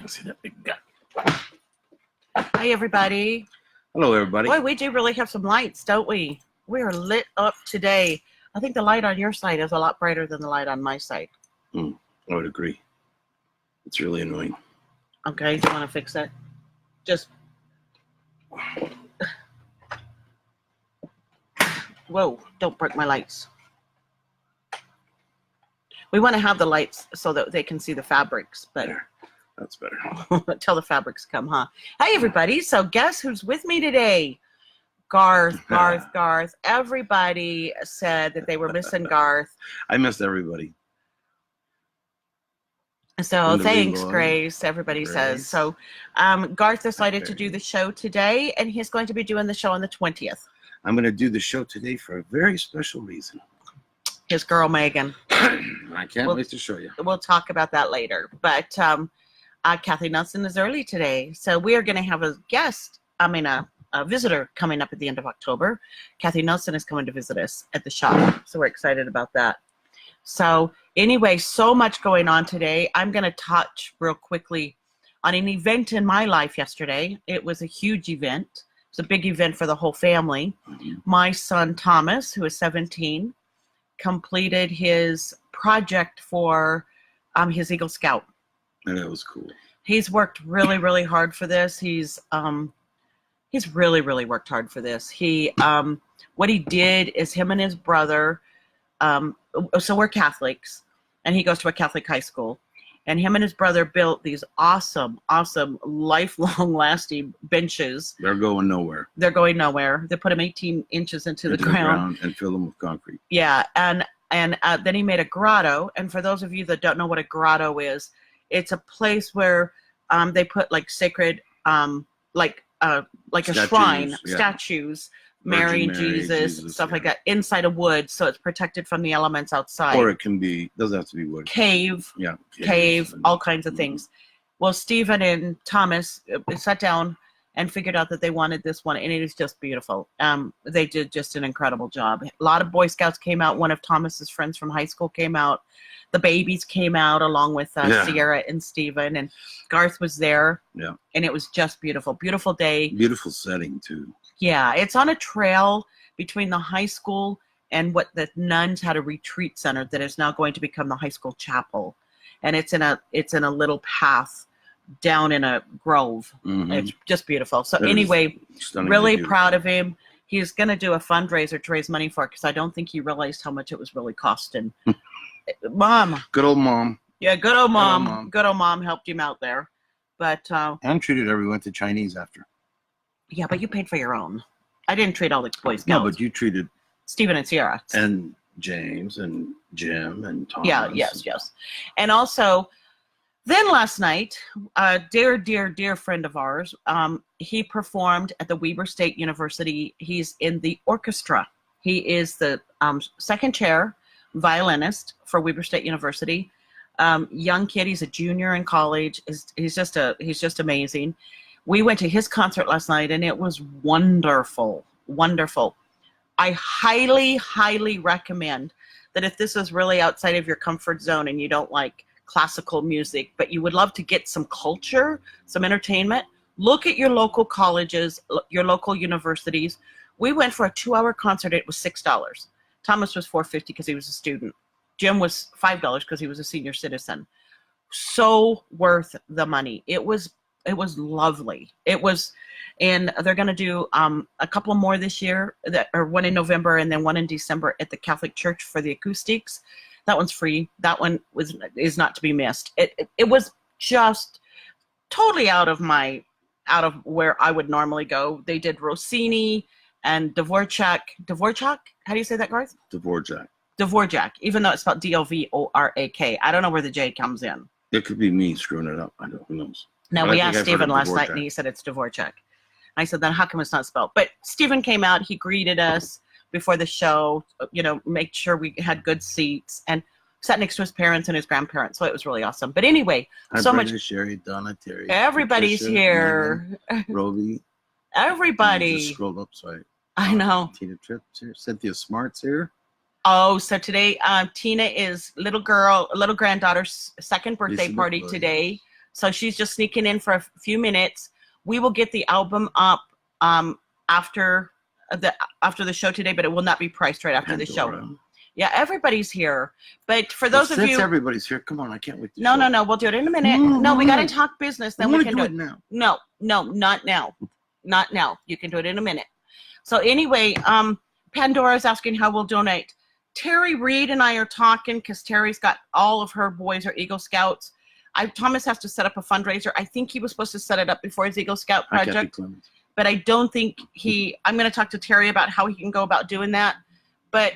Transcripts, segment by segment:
See that big guy. Hi, everybody. Hello, everybody. Boy, we do really have some lights, don't we? We are lit up today. I think the light on your side is a lot brighter than the light on my side. I would agree. It's really annoying. Okay, do you want to fix it? Just... Whoa, don't break my lights. We want to have the lights so that they can see the fabrics better. That's better. Until the fabrics come, huh? Hi, everybody. So guess who's with me today? Garth. Everybody said that they were missing Garth. I missed everybody. So thanks, Grace, everybody says. So Garth decided to do the show today, and he's going to be doing the show on the 20th. I'm going to do the show today for a very special reason. His girl, Megan. I can't wait to show you. We'll talk about that later. But Kathy Nelson is early today. So we are going to have a guest, a visitor coming up at the end of October. Kathy Nelson is coming to visit us at the shop. So we're excited about that. So anyway, so much going on today. I'm going to touch real quickly on an event in my life yesterday. It was a huge event. It's a big event for the whole family. My son, Thomas, who is 17, completed his project for his Eagle Scout. And that was cool. He's worked really, really hard for this. He's really, really worked hard for this. What he did is him and his brother, so we're Catholics, and he goes to a Catholic high school. And him and his brother built these awesome, lifelong lasting benches. They're going nowhere. They put them 18 inches into the ground and fill them with concrete. Yeah, and then he made a grotto. And for those of you that don't know what a grotto is, it's a place where they put like sacred, like statues, a shrine, statues, Mary, Jesus, stuff like that, inside of wood, so it's protected from the elements outside. Or it can be, doesn't have to be wood. Cave, all kinds of things. Well, Stephen and Thomas sat down and figured out that they wanted this one, and it is just beautiful. They did just an incredible job. A lot of Boy Scouts came out. One of Thomas's friends from high school came out. The babies came out along with Sierra and Stephen, and Garth was there. Yeah. And it was just beautiful. Beautiful day. Beautiful setting, too. Yeah, it's on a trail between the high school and what the nuns had a retreat center that is now going to become the high school chapel. And it's in a little path down in a grove. It's just beautiful. So anyway, really proud of him. He's going to do a fundraiser to raise money for it because I don't think he realized how much it was really costing. Mom. Good old mom. Yeah, good old mom. Good old mom helped him out there. But and treated everyone to Chinese after. Yeah, but you paid for your own. I didn't treat all the Boy Scouts. No, but you treated Stephen and Sierra. And James and Jim and Thomas. Yeah, yes. And also, then last night, a dear friend of ours, he performed at the Weber State University. He's in the orchestra. He is the second chair violinist for Weber State University. Young kid, he's a junior in college. He's just amazing. We went to his concert last night, and it was wonderful. I highly recommend that if this is really outside of your comfort zone and you don't like classical music, but you would love to get some culture, some entertainment, look at your local colleges, your local universities. We went for a 2-hour concert. It was $6. Thomas was $4.50 because he was a student. Jim was $5 because he was a senior citizen. So worth the money. It was lovely. And they're going to do a couple more this year, one in November and then one in December at the Catholic Church for the acoustics. That one's free. That one is not to be missed. It was just totally out of where I would normally go. They did Rossini and Dvorak. Dvorak? How do you say that, Garth? Dvorak, even though it's spelled Dvorak. I don't know where the J comes in. It could be me screwing it up. I don't know. Now, we asked Stephen last night, and he said it's Dvorak. I said, then how come it's not spelled? But Stephen came out. He greeted us before the show, make sure we had good seats, and sat next to his parents and his grandparents. So it was really awesome. But anyway, so much. Sherry, Donna, Terry. Everybody's Patricia, here. Roby. Everybody. Just scrolled up, so I know. Tina Tripp's here. Cynthia Smart's here. Oh, so today, Tina is little granddaughter's second birthday party today. So she's just sneaking in for a few minutes. We will get the album up after the show today, but it will not be priced right after the show. Yeah, everybody's here. But for those of you, since everybody's here, come on, I can't wait. No, we'll do it in a minute. No, we got to talk business. Then we can do it now. No, not now. Not now. You can do it in a minute. So anyway, Pandora's asking how we'll donate. Terry Reed and I are talking because Terry's got all of her boys are Eagle Scouts. Thomas has to set up a fundraiser. I think he was supposed to set it up before his Eagle Scout project, but I don't think I'm going to talk to Terry about how he can go about doing that. But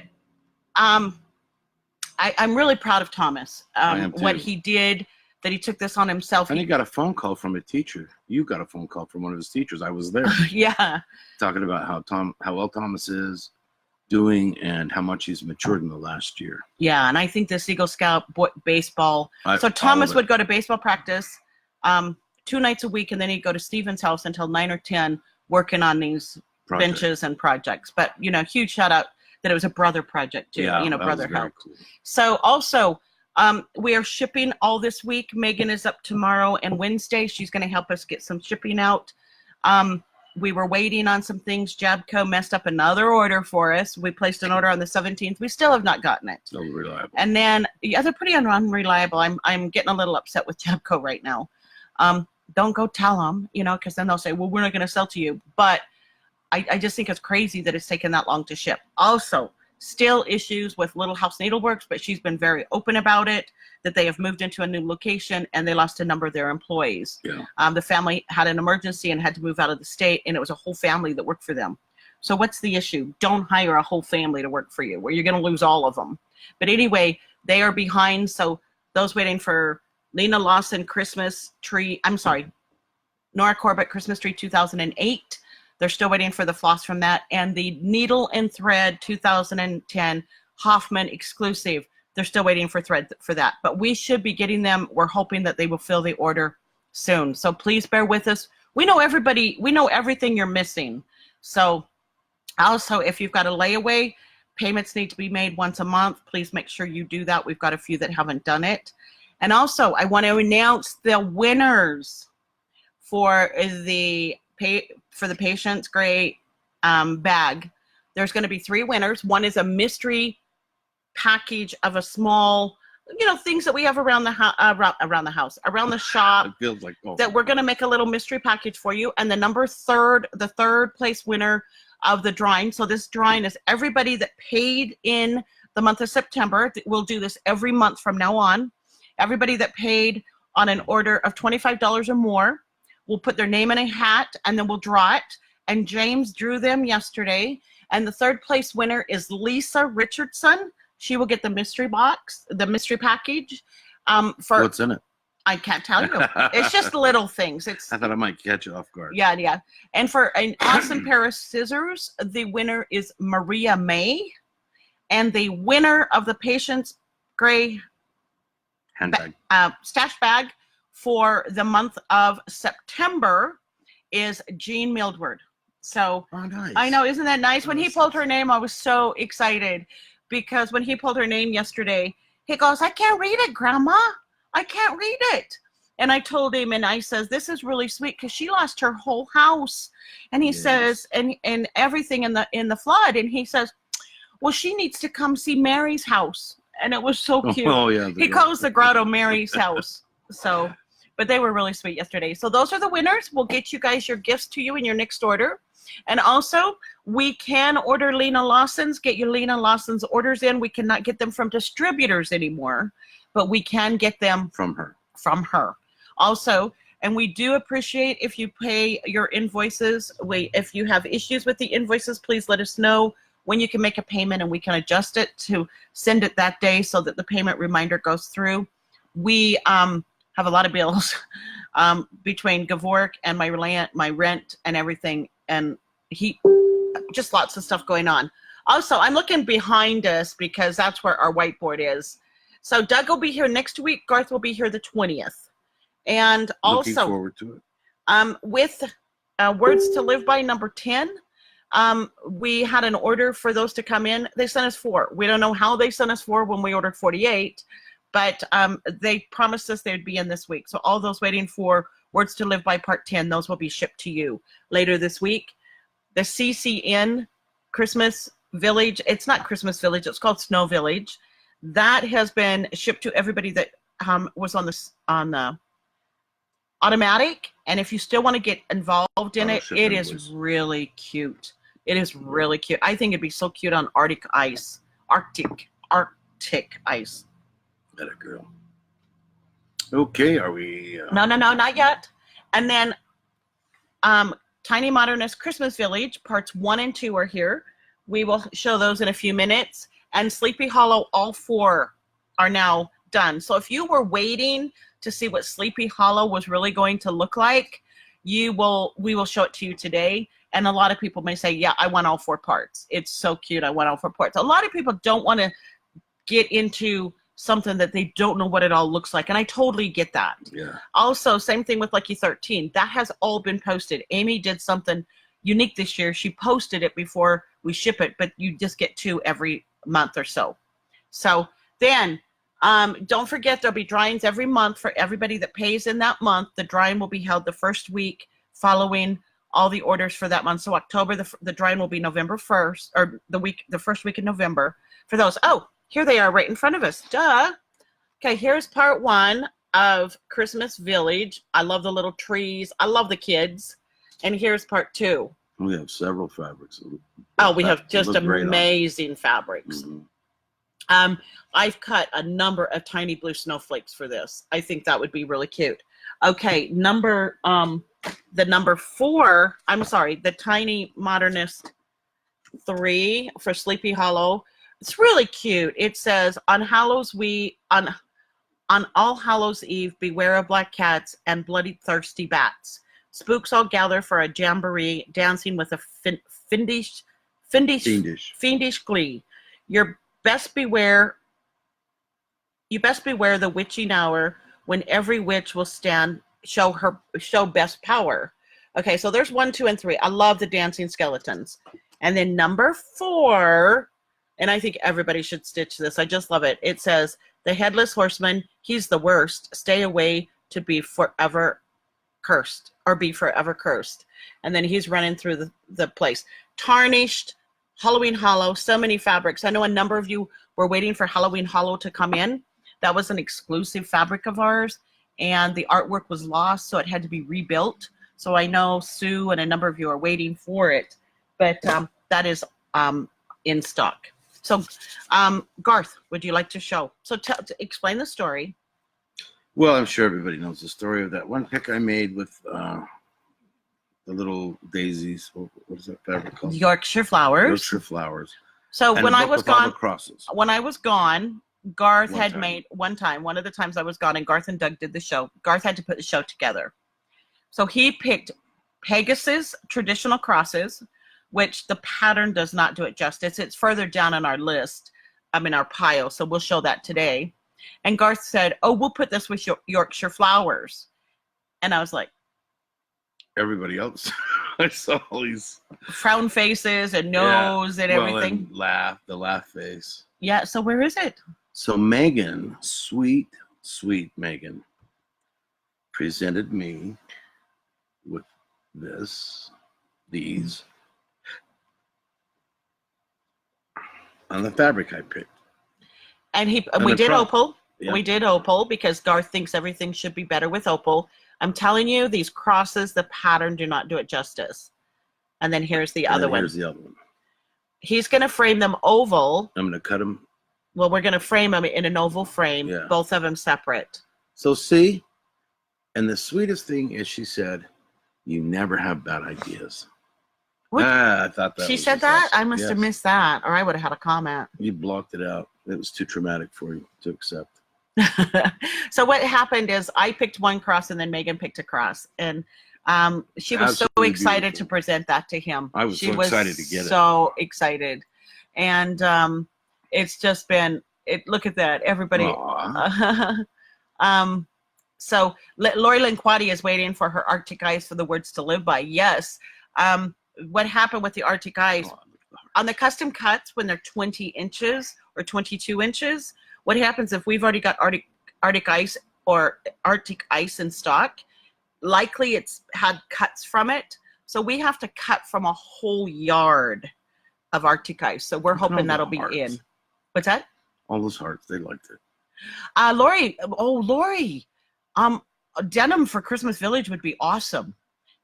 I'm really proud of Thomas, what he did, that he took this on himself. And he got a phone call from a teacher. You got a phone call from one of his teachers. I was there. Yeah. Talking about how well Thomas is doing and how much he's matured in the last year. Yeah, and I think this Eagle Scout baseball. So Thomas would go to baseball practice 2 nights a week, and then he'd go to Stephen's house until 9 or 10 working on these benches and projects. But, huge shout out that it was a brother project too. Yeah, brother help. Cool. So also, we are shipping all this week. Megan is up tomorrow and Wednesday. She's going to help us get some shipping out. We were waiting on some things. Jabco messed up another order for us. We placed an order on the 17th. We still have not gotten it. So reliable. And then, yeah, they're pretty unreliable. I'm getting a little upset with Jabco right now. Don't go tell them, because then they'll say, well, we're not going to sell to you. But I just think it's crazy that it's taken that long to ship. Also, still issues with Little House Needleworks, but she's been very open about it, that they have moved into a new location and they lost a number of their employees. Yeah. The family had an emergency and had to move out of the state, and it was a whole family that worked for them. So what's the issue? Don't hire a whole family to work for you, where you're going to lose all of them. But anyway, they are behind. So those waiting for Lena Lawson Christmas tree, Nora Corbett Christmas tree 2008. They're still waiting for the floss from that. And the Needle and Thread 2010 Hoffman exclusive. They're still waiting for thread for that. But we should be getting them. We're hoping that they will fill the order soon. So please bear with us. We know everything you're missing. So also, if you've got a layaway, payments need to be made once a month. Please make sure you do that. We've got a few that haven't done it. And also, I want to announce the winners for the Patience Gray bag. There's going to be 3 winners. One is a mystery package of a small, things that we have around the house, around the shop. It feels like that we're going to make a little mystery package for you. And the third place winner of the drawing. So this drawing is everybody that paid in the month of September. We'll do this every month from now on. Everybody that paid on an order of $25 or more, we'll put their name in a hat and then we'll draw it. And James drew them yesterday. And the third place winner is Lisa Richardson. She will get the mystery box, the mystery package. What's in it? I can't tell you. It's just little things. I thought I might catch you off guard. Yeah. And for an awesome pair of scissors, the winner is Maria May. And the winner of the Patience Gray handbag stash bag for the month of September is Jean Mildward. So nice. I know, isn't that nice? When he pulled her name, I was so excited because when he pulled her name yesterday, he goes, I can't read it, Grandma. I can't read it. And I told him, and I says, this is really sweet because she lost her whole house. And he says, and everything in the flood. And he says, well, she needs to come see Mary's house. And it was so cute. Oh, yeah. He calls the grotto Mary's house. So, but they were really sweet yesterday. So those are the winners. We'll get you guys your gifts to you in your next order. And also, we can order Lena Lawson's. Get your Lena Lawson's orders in. We cannot get them from distributors anymore, but we can get them from her. Also, and we do appreciate if you pay your invoices. If you have issues with the invoices, please let us know when you can make a payment and we can adjust it to send it that day so that the payment reminder goes through. We have a lot of bills between Gavork and my rent and everything, and just lots of stuff going on. Also, I'm looking behind us because that's where our whiteboard is. So Doug will be here next week. Garth will be here the 20th. And also, looking forward to it. With Words to Live By number 10, we had an order for those to come in. They sent us 4. We don't know how they sent us 4 when we ordered 48, But they promised us they'd be in this week. So all those waiting for Words to Live By Part 10, those will be shipped to you later this week. The CCN Christmas Village, it's not Christmas Village, it's called Snow Village. That has been shipped to everybody that was on the automatic. And if you still want to get involved in it, it is really cute. It is really cute. I think it'd be so cute on Arctic ice. Arctic ice. That a girl. Okay, are we? No, not yet. And then Tiny Modernist Christmas Village, parts 1 and 2 are here. We will show those in a few minutes. And Sleepy Hollow, all 4 are now done. So if you were waiting to see what Sleepy Hollow was really going to look like, we will show it to you today. And a lot of people may say, yeah, I want all 4 parts. It's so cute. I want all 4 parts. A lot of people don't want to get into something that they don't know what it all looks like. And I totally get that. Yeah. Also, same thing with Lucky 13. That has all been posted. Amy did something unique this year. She posted it before we ship it, but you just get 2 every month or so. So then, don't forget there'll be drawings every month for everybody that pays in that month. The drawing will be held the first week following all the orders for that month. So October, the drawing will be November 1st, or the first week in November for those. Oh, here they are right in front of us. Duh. Okay, here's part 1 of Christmas Village. I love the little trees. I love the kids. And here's part 2. We have several fabrics. Oh, we have just amazing fabrics. Mm-hmm. I've cut a number of tiny blue snowflakes for this. I think that would be really cute. Okay, the number 4, I'm sorry, the Tiny Modernist 3 for Sleepy Hollow. It's really cute. It says, on All Hallows Eve, beware of black cats and bloody thirsty bats. Spooks all gather for a jamboree, dancing with a fiendish glee. You best beware the witching hour, when every witch will show best power. Okay, so there's 1, 2, and 3. I love the dancing skeletons. And then number 4, and I think everybody should stitch this. I just love it. It says, the Headless Horseman, he's the worst. Stay away to be forever cursed, or be forever cursed. And then he's running through the place. Tarnished, Halloween Hollow, so many fabrics. I know a number of you were waiting for Halloween Hollow to come in. That was an exclusive fabric of ours, and the artwork was lost, so it had to be rebuilt. So I know Sue and a number of you are waiting for it, but that is in stock. So Garth, would you like to show? So explain the story. Well, I'm sure everybody knows the story of that one pick I made with the little daisies. What is that fabric called? Yorkshire flowers. Yorkshire flowers. So And when a I book was with all the gone, crosses. Garth One had time. made one of the times I was gone, and Garth and Doug did the show. Garth had to put the show together. So he picked Pegasus traditional crosses, which the pattern does not do it justice. It's further down on our list, our pile, so we'll show that today. And Garth said, oh, we'll put this with Yorkshire flowers. And I was like, Everybody else, I saw all these frown faces and nose and everything. And the laugh face. Yeah, so where is it? So Megan, sweet Megan, presented me with these on the fabric I picked. And we did opal. Yeah. We did opal because Garth thinks everything should be better with opal. I'm telling you, these crosses, the pattern do not do it justice. And then here's the other one. Here's the other one. He's going to frame them oval. I'm going to cut them. Well, we're going to frame them in an oval frame, both of them separate. So see, and the sweetest thing is she said, you never have bad ideas. I thought that she said that? I must have missed that, or I would have had a comment. You blocked it out. It was too traumatic for you to accept. So what happened is I picked one cross and then Megan picked a cross. And she was so excited to present that to him. I was so excited to get it. So excited. And it's just been, look at that. Everybody. So Lori Linquati is waiting for her Arctic ice for the words to live by. Yes. What happened with the Arctic ice on the custom cuts when they're 20 inches or 22 inches, what happens if we've already got Arctic ice or Arctic ice in stock? Likely it's had cuts from it. So we have to cut from a whole yard of Arctic ice. So we're hoping that'll be in. What's that? All those hearts, they liked it. Lori, denim for Christmas Village would be awesome,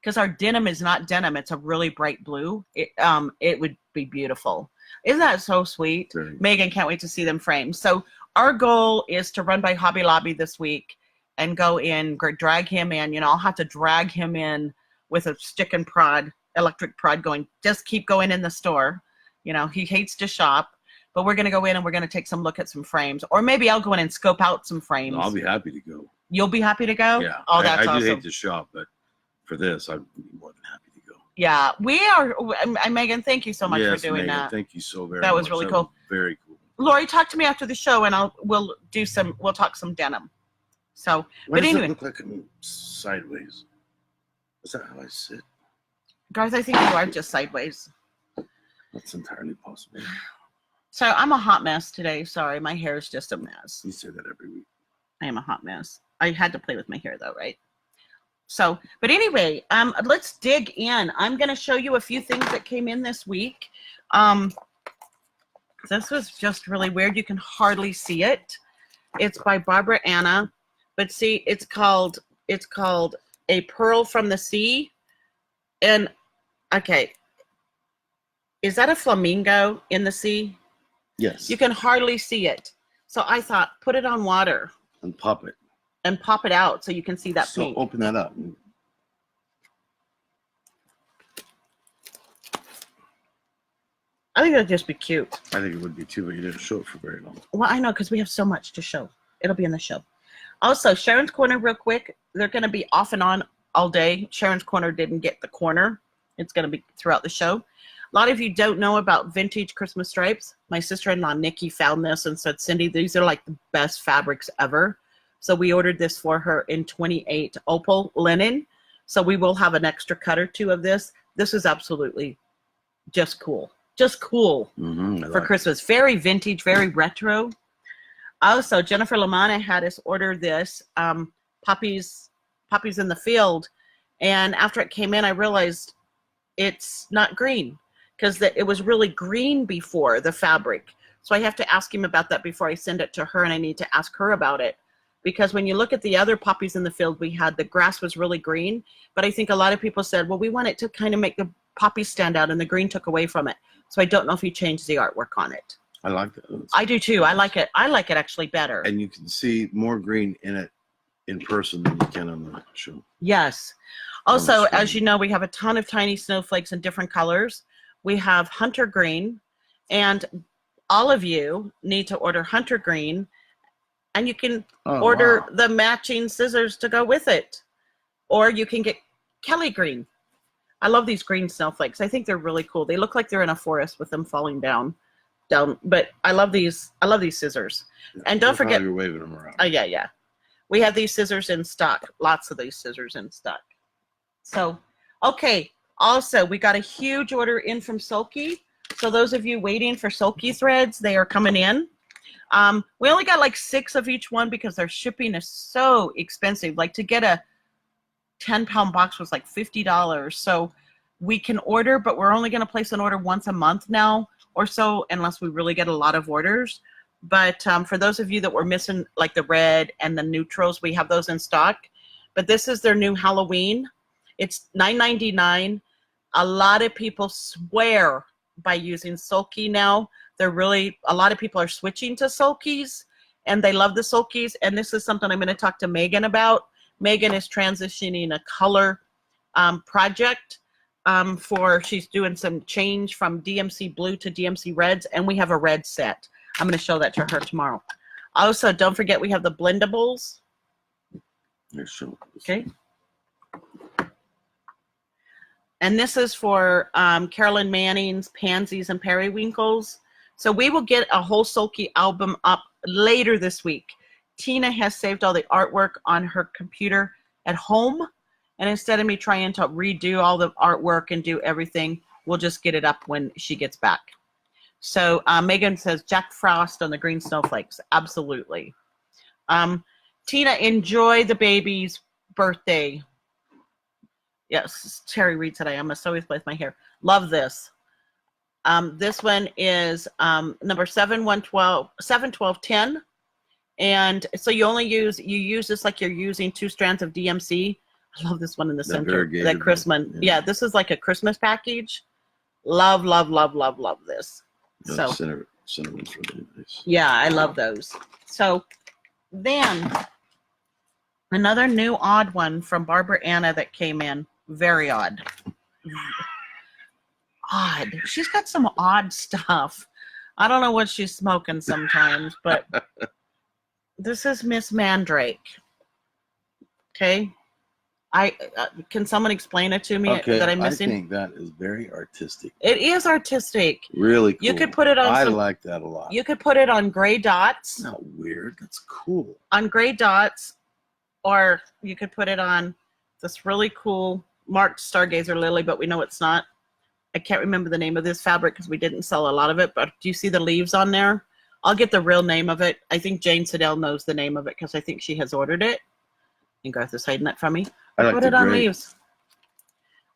because our denim is not denim. It's a really bright blue. It would be beautiful. Isn't that so sweet? Very. Megan can't wait to see them framed. So our goal is to run by Hobby Lobby this week and go in, drag him in. You know, I'll have to drag him in with a stick and prod, electric prod going, just keep going in the store. You know, he hates to shop, but we're going to go in and we're going to take some look at some frames. Or maybe I'll go in and scope out some frames. No, I'll be happy to go. You'll be happy to go? Yeah. Oh, that's awesome. I do hate to shop, but for this, I'd be more than happy to go. Yeah, we are. Megan, thank you so much for doing Megan, that. Thank you so very much. That was really cool. Very cool. Lori, talk to me after the show, and we'll talk some denim. So, Why but does anyway, it look like I'm sideways? Is that how I sit? Garth, I think you are just sideways. That's entirely possible. So I'm a hot mess today. Sorry, my hair is just a mess. You say that every week. I am a hot mess. I had to play with my hair though, right? So, but anyway, let's dig in. I'm going to show you a few things that came in this week. This was just really weird. You can hardly see it. It's by Barbara Anna, but see, it's called A Pearl from the Sea. And okay, is that a flamingo in the sea? Yes. You can hardly see it. So I thought, put it on water. And pop it. And pop it out so you can see that So paint. open that up. I think that'd just be cute. I think it would be too, but you didn't show it for very long. Well, I know, because we have so much to show. It'll be in the show. Also, Sharon's Corner real quick. They're going to be off and on all day. Sharon's Corner didn't get the corner. It's going to be throughout the show. A lot of you don't know about vintage Christmas stripes. My sister-in-law, Nikki, found this and said, Cindy, these are like the best fabrics ever. So we ordered this for her in 28 opal linen. So we will have an extra cut or two of this. This is absolutely just cool. Just cool for Christmas. Very vintage, very retro. Also, Jennifer Lamanna had us order this, Poppies in the Field. And after it came in, I realized it's not green, because it was really green before, the fabric. So I have to ask him about that before I send it to her, and I need to ask her about it. Because when you look at the other Poppies in the Field we had, the grass was really green. But I think a lot of people said, well, we want it to kind of make the poppies stand out, and the green took away from it. So I don't know if he changed the artwork on it. I like that. I do too. I like it. I like it actually better. And you can see more green in it in person than you can on the show. Yes. Also, as you know, we have a ton of tiny snowflakes in different colors. We have hunter green, and all of you need to order hunter green, and you can order the matching scissors to go with it. Or you can get Kelly green. I love these green snowflakes. I think they're really cool. They look like they're in a forest with them falling down. But I love these. I love these scissors. And don't forget, you're waving them around. Oh yeah. We have these scissors in stock. Lots of these scissors in stock. So, okay. Also, we got a huge order in from Sulky. So those of you waiting for Sulky threads, they are coming in. We only got like 6 of each one because their shipping is so expensive. Like to get a 10-pound box was like $50. So we can order, but we're only going to place an order once a month now or so, unless we really get a lot of orders. But for those of you that were missing like the red and the neutrals, we have those in stock. But this is their new Halloween. It's $9.99. A lot of people swear by using Sulky now. A lot of people are switching to Sulkies, and they love the Sulkies. And this is something I'm going to talk to Megan about. Megan is transitioning a color project she's doing some change from DMC blue to DMC reds, and we have a red set. I'm going to show that to her tomorrow. Also, don't forget we have the blendables. Okay. And this is for Carolyn Manning's Pansies and Periwinkles. So we will get a whole Sulky album up later this week. Tina has saved all the artwork on her computer at home. And instead of me trying to redo all the artwork and do everything, we'll just get it up when she gets back. So Megan says Jack Frost on the green snowflakes. Absolutely. Tina, enjoy the baby's birthday. Yes, Terry Reed today. I must always play with my hair. Love this. This one is number 71210. And so you use this like you're using 2 strands of DMC. I love this one in the center. That Christmas. Yeah, this is like a Christmas package. Love, love, love, love, love this. So cinnamon's really nice. Yeah, I love those. So then another new odd one from Barbara Anna that came in. Very odd. Odd. She's got some odd stuff. I don't know what she's smoking sometimes, but this is Miss Mandrake. Okay. Can someone explain it to me that I'm missing? I think that is very artistic. It is artistic. Really cool. You could put it on. I like that a lot. You could put it on gray dots. That's not weird. That's cool. On gray dots, or you could put it on this really cool marked Stargazer lily, but we know it's not. I can't remember the name of this fabric because we didn't sell a lot of it, but do you see the leaves on there? I'll get the real name of it. I think Jane Siddell knows the name of it because I think she has ordered it. And Garth is hiding that from me. Put it on leaves.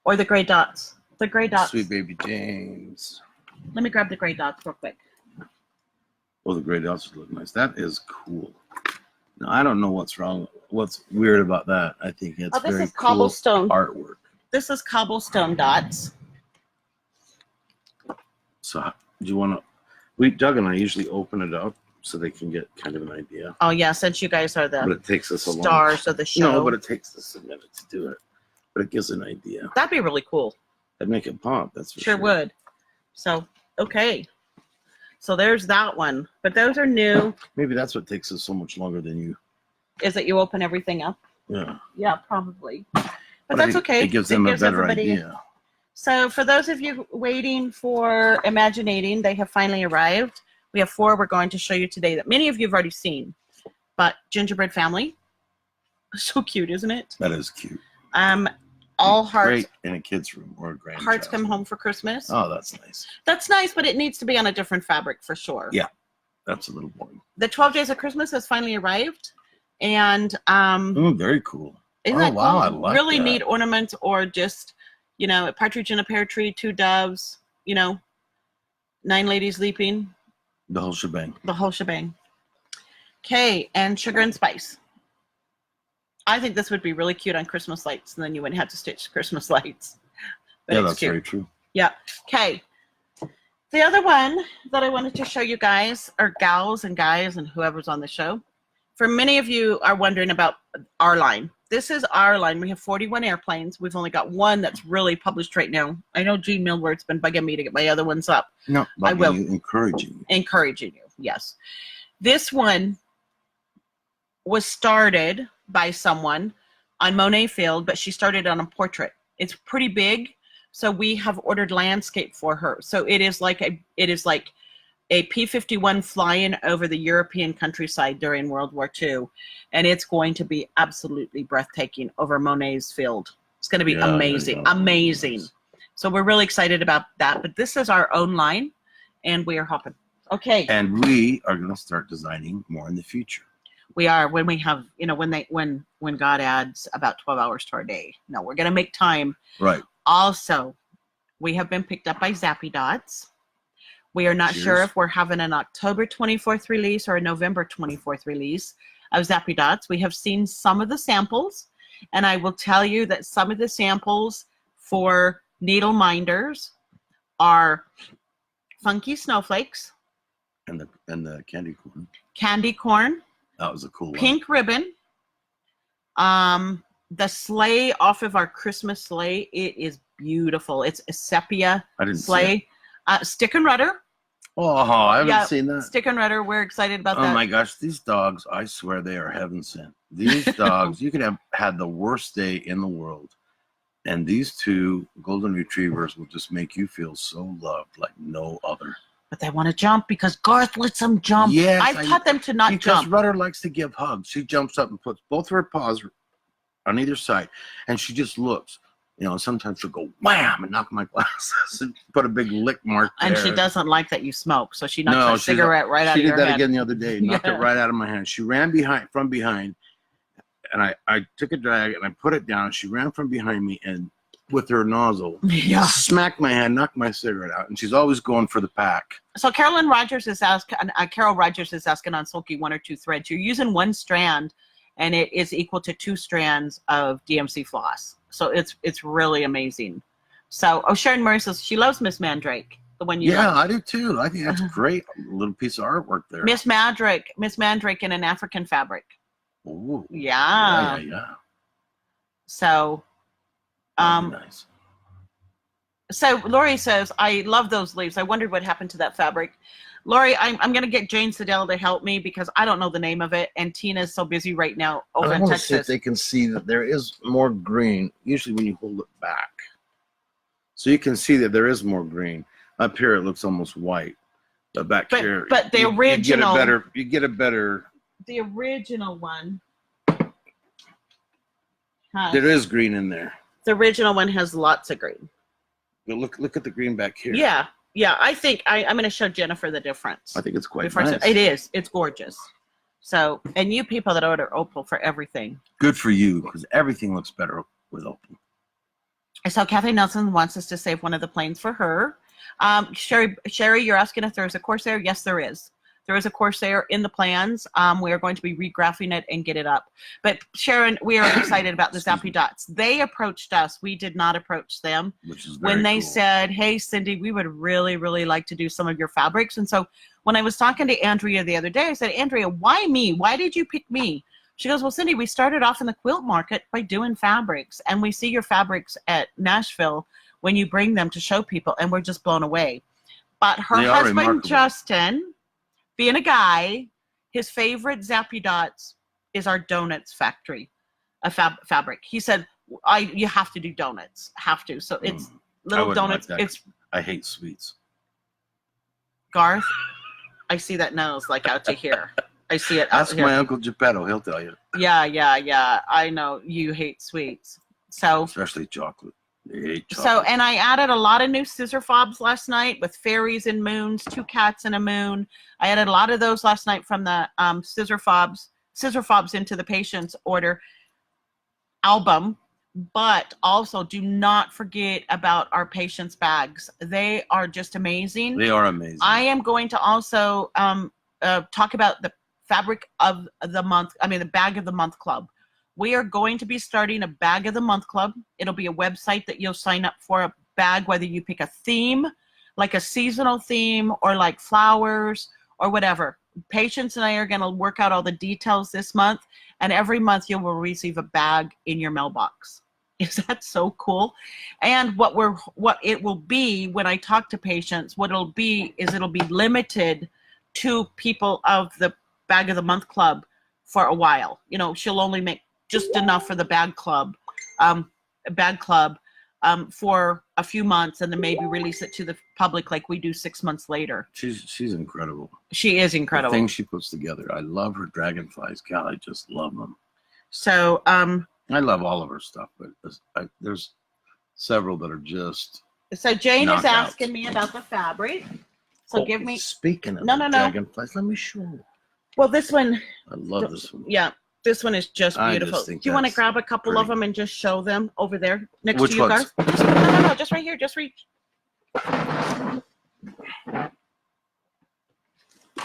Or the gray dots. The gray dots. Sweet baby James. Let me grab the gray dots real quick. Oh, the gray dots would look nice. That is cool. Now, I don't know what's wrong. What's weird about that? I think it's very cool cobblestone artwork. This is cobblestone dots. So do you want to? Doug and I usually open it up so they can get kind of an idea. Oh yeah, since you guys are the but it takes us stars of the show. No, but it takes us a minute to do it. But it gives an idea. That'd be really cool. That'd make it pop. That's for sure. Sure would. So okay. So there's that one. But those are new. Maybe that's what takes us so much longer than you. Is that you open everything up? Yeah. Yeah, probably. But that's okay. It gives them a better idea. So for those of you waiting for Imaginating, they have finally arrived. We have 4 we're going to show you today that many of you have already seen. But Gingerbread Family. So cute, isn't it? That is cute. All hearts. Great in a kid's room or a grandchild. Hearts Come Home for Christmas. Oh, that's nice. That's nice, but it needs to be on a different fabric for sure. Yeah, that's a little boring. The 12 Days of Christmas has finally arrived. And very cool. Isn't that wow, cool? I like really that. Neat ornaments, or just, you know, a partridge in a pear tree, 2 doves, you know, 9 ladies leaping. The whole shebang. The whole shebang. Okay, and sugar and spice. I think this would be really cute on Christmas lights, and then you wouldn't have to stitch Christmas lights. But yeah, that's cute. Very true. Yeah. Okay. The other one that I wanted to show you guys, or gals and guys and whoever's on the show. For many of you are wondering about our line. This is our line. We have 41 airplanes. We've only got 1 that's really published right now. I know Jean Millward's been bugging me to get my other ones up. No, I will. Encouraging. Encouraging you, yes. This one was started by someone on Monet Field, but she started on a portrait. It's pretty big, so we have ordered landscape for her. So it is like a P-51 flying over the European countryside during World War II, and it's going to be absolutely breathtaking over Monet's field. It's going to be amazing, amazing. Nice. So we're really excited about that. But this is our own line, and we are hopping. Okay. And we are going to start designing more in the future. We are, when we have, you know, when God adds about 12 hours to our day. No, we're going to make time. Right. Also, we have been picked up by Zappy Dots. We are not sure if we're having an October 24th release or a November 24th release of Zappy Dots. We have seen some of the samples, and I will tell you that some of the samples for needle minders are Funky Snowflakes. And the candy corn. Candy corn. That was a cool one. Pink ribbon. The sleigh off of our Christmas sleigh, it is beautiful. It's a sepia sleigh. Stick and Rudder. Oh, I haven't seen that. Stick and Rudder, we're excited about that. Oh my gosh, these dogs, I swear they are heaven sent. These dogs, you could have had the worst day in the world, and these 2 golden retrievers will just make you feel so loved like no other. But they want to jump because Garth lets them jump. Yes, I've taught them to not jump. Because Rudder likes to give hugs. She jumps up and puts both of her paws on either side, and she just looks. You know, sometimes she'll go wham and knock my glasses and put a big lick mark there. And she doesn't like that you smoke, so she knocks No, a cigarette right out of your She did that head. again the other day. Knocked it right out of my hand. She ran from behind, and I took a drag and I put it down. She ran from behind me and with her nozzle, smacked my hand, knocked my cigarette out. And she's always going for the pack. So Carol Rogers is asking on Sulky 1 or 2 threads. You're using 1 strand, and it is equal to 2 strands of DMC floss. So it's really amazing. So Sharon Murray says she loves Miss Mandrake, the one you love. I do too. I think that's great. A little piece of artwork there. Miss Mandrake in an African fabric. Ooh. Yeah. Yeah. So nice. So Lori says, I love those leaves. I wondered what happened to that fabric. Lori, I'm going to get Jane Siddell to help me because I don't know the name of it, and Tina's so busy right now over in Texas. See if they can see that there is more green, usually when you hold it back. So you can see that there is more green. Up here it looks almost white. But back here, but the original, you get a better. The original one. There is green in there. The original one has lots of green. But look at the green back here. Yeah. I think I'm going to show Jennifer the difference. I think it's quite nice. It is. It's gorgeous. So, and you people that order Opal for everything. Good for you, because everything looks better with Opal. So Kathy Nelson wants us to save one of the planes for her. Sherry, you're asking if there's a Corsair. Yes, there is. There is a Corsair in the plans. We are going to be regraphing it and get it up. But Sharon, we are excited about the Zappy Dots. They approached us. We did not approach them. Which is very when they cool. said, hey, Cindy, we would really, really like to do some of your fabrics. And so when I was talking to Andrea the other day, I said, Andrea, why me? Why did you pick me? She goes, well, Cindy, we started off in the quilt market by doing fabrics. And we see your fabrics at Nashville when you bring them to show people. And we're just blown away. But her husband, Justin, being a guy, his favorite Zappy Dots is our donuts factory, a fabric. He said, you have to do donuts, have to. So it's little donuts. Like I hate sweets. Garth, I see that nose like out to here. I see it. Ask my Uncle Geppetto, he'll tell you. Yeah. I know you hate sweets. So especially chocolate. So, and I added a lot of new scissor fobs last night with fairies and moons, 2 cats and a moon. I added a lot of those last night from the scissor fobs into the patient's order album. But also do not forget about our patient's bags. They are just amazing. They are amazing. I am going to also talk about the fabric of the month. The bag of the month club. We are going to be starting a bag of the month club. It'll be a website that you'll sign up for a bag, whether you pick a theme, like a seasonal theme or like flowers or whatever. Patience and I are going to work out all the details this month, and every month you will receive a bag in your mailbox. Is that so cool? And what it will be when I talk to patients, what it'll be is it'll be limited to people of the bag of the month club for a while. You know, she'll only make just enough for the bag club for a few months, and then maybe release it to the public like we do 6 months later. She's incredible. She is incredible. The things she puts together. I love her dragonflies, Cal. I just love them. So I love all of her stuff, but there's several that are just. So Jane is asking me about the fabric. So give me. Speaking of no. dragonflies, let me show you. Well, this one. I love this one. Yeah. This one is just beautiful. Do you want to grab a couple of them and just show them over there next to you, Garth? No, just right here. Just reach. Sorry,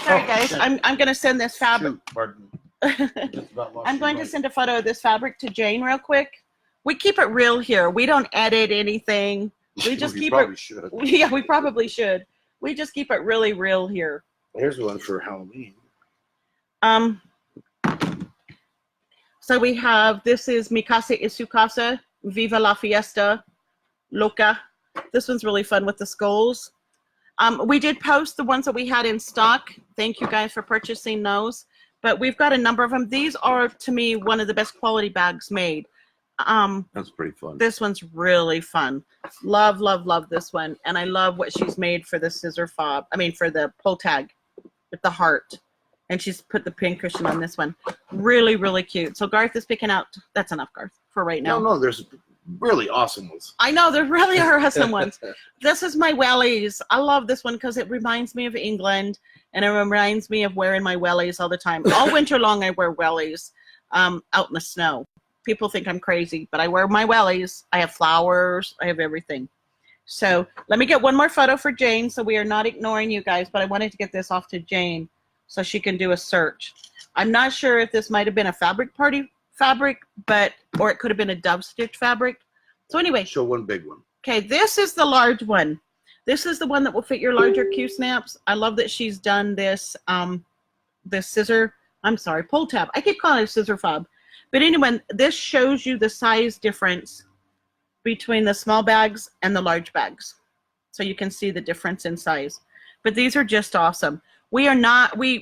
guys. I'm going to send this fabric. Pardon. I'm going to send a photo of this fabric to Jane real quick. We keep it real here. We don't edit anything. We just keep it. Should. Yeah, we probably should. We just keep it really real here. Here's one for Halloween. So we have, this is Mi Casa y Su Casa, Viva la Fiesta, Loca. This one's really fun with the skulls. We did post the ones that we had in stock. Thank you guys for purchasing those. But we've got a number of them. These are, to me, one of the best quality bags made. That's pretty fun. This one's really fun. Love this one. And I love what she's made for the scissor fob. For the pull tag with the heart. And she's put the pin cushion on this one. Really, really cute. So Garth is picking out. That's enough, Garth, for right now. No, there's really awesome ones. I know, there really are awesome ones. This is my wellies. I love this one because it reminds me of England, and it reminds me of wearing my wellies all the time. All winter long, I wear wellies out in the snow. People think I'm crazy, but I wear my wellies. I have flowers. I have everything. So let me get one more photo for Jane, so we are not ignoring you guys, but I wanted to get this off to Jane so she can do a search. I'm not sure if this might have been a fabric party fabric, or it could have been a dove stitch fabric. So anyway. Show one big one. Okay, this is the large one. This is the one that will fit your larger Q snaps. I love that she's done this, this pull tab. I keep calling it scissor fob. But anyway, this shows you the size difference between the small bags and the large bags. So you can see the difference in size. But these are just awesome. We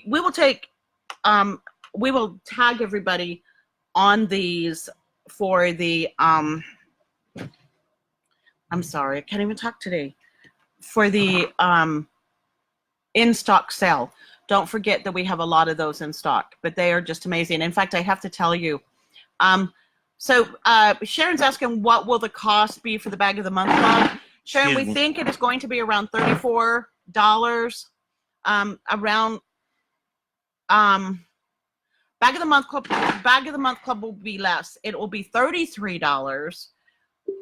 will tag everybody on these for the, I'm sorry, I can't even talk today. For the in-stock sale. Don't forget that we have a lot of those in stock, but they are just amazing. In fact, I have to tell you, so Sharon's asking, what will the cost be for the Bag of the Month Club? Sharon, we think it is going to be around $34. Bag of the Month Club will be less. It will be $33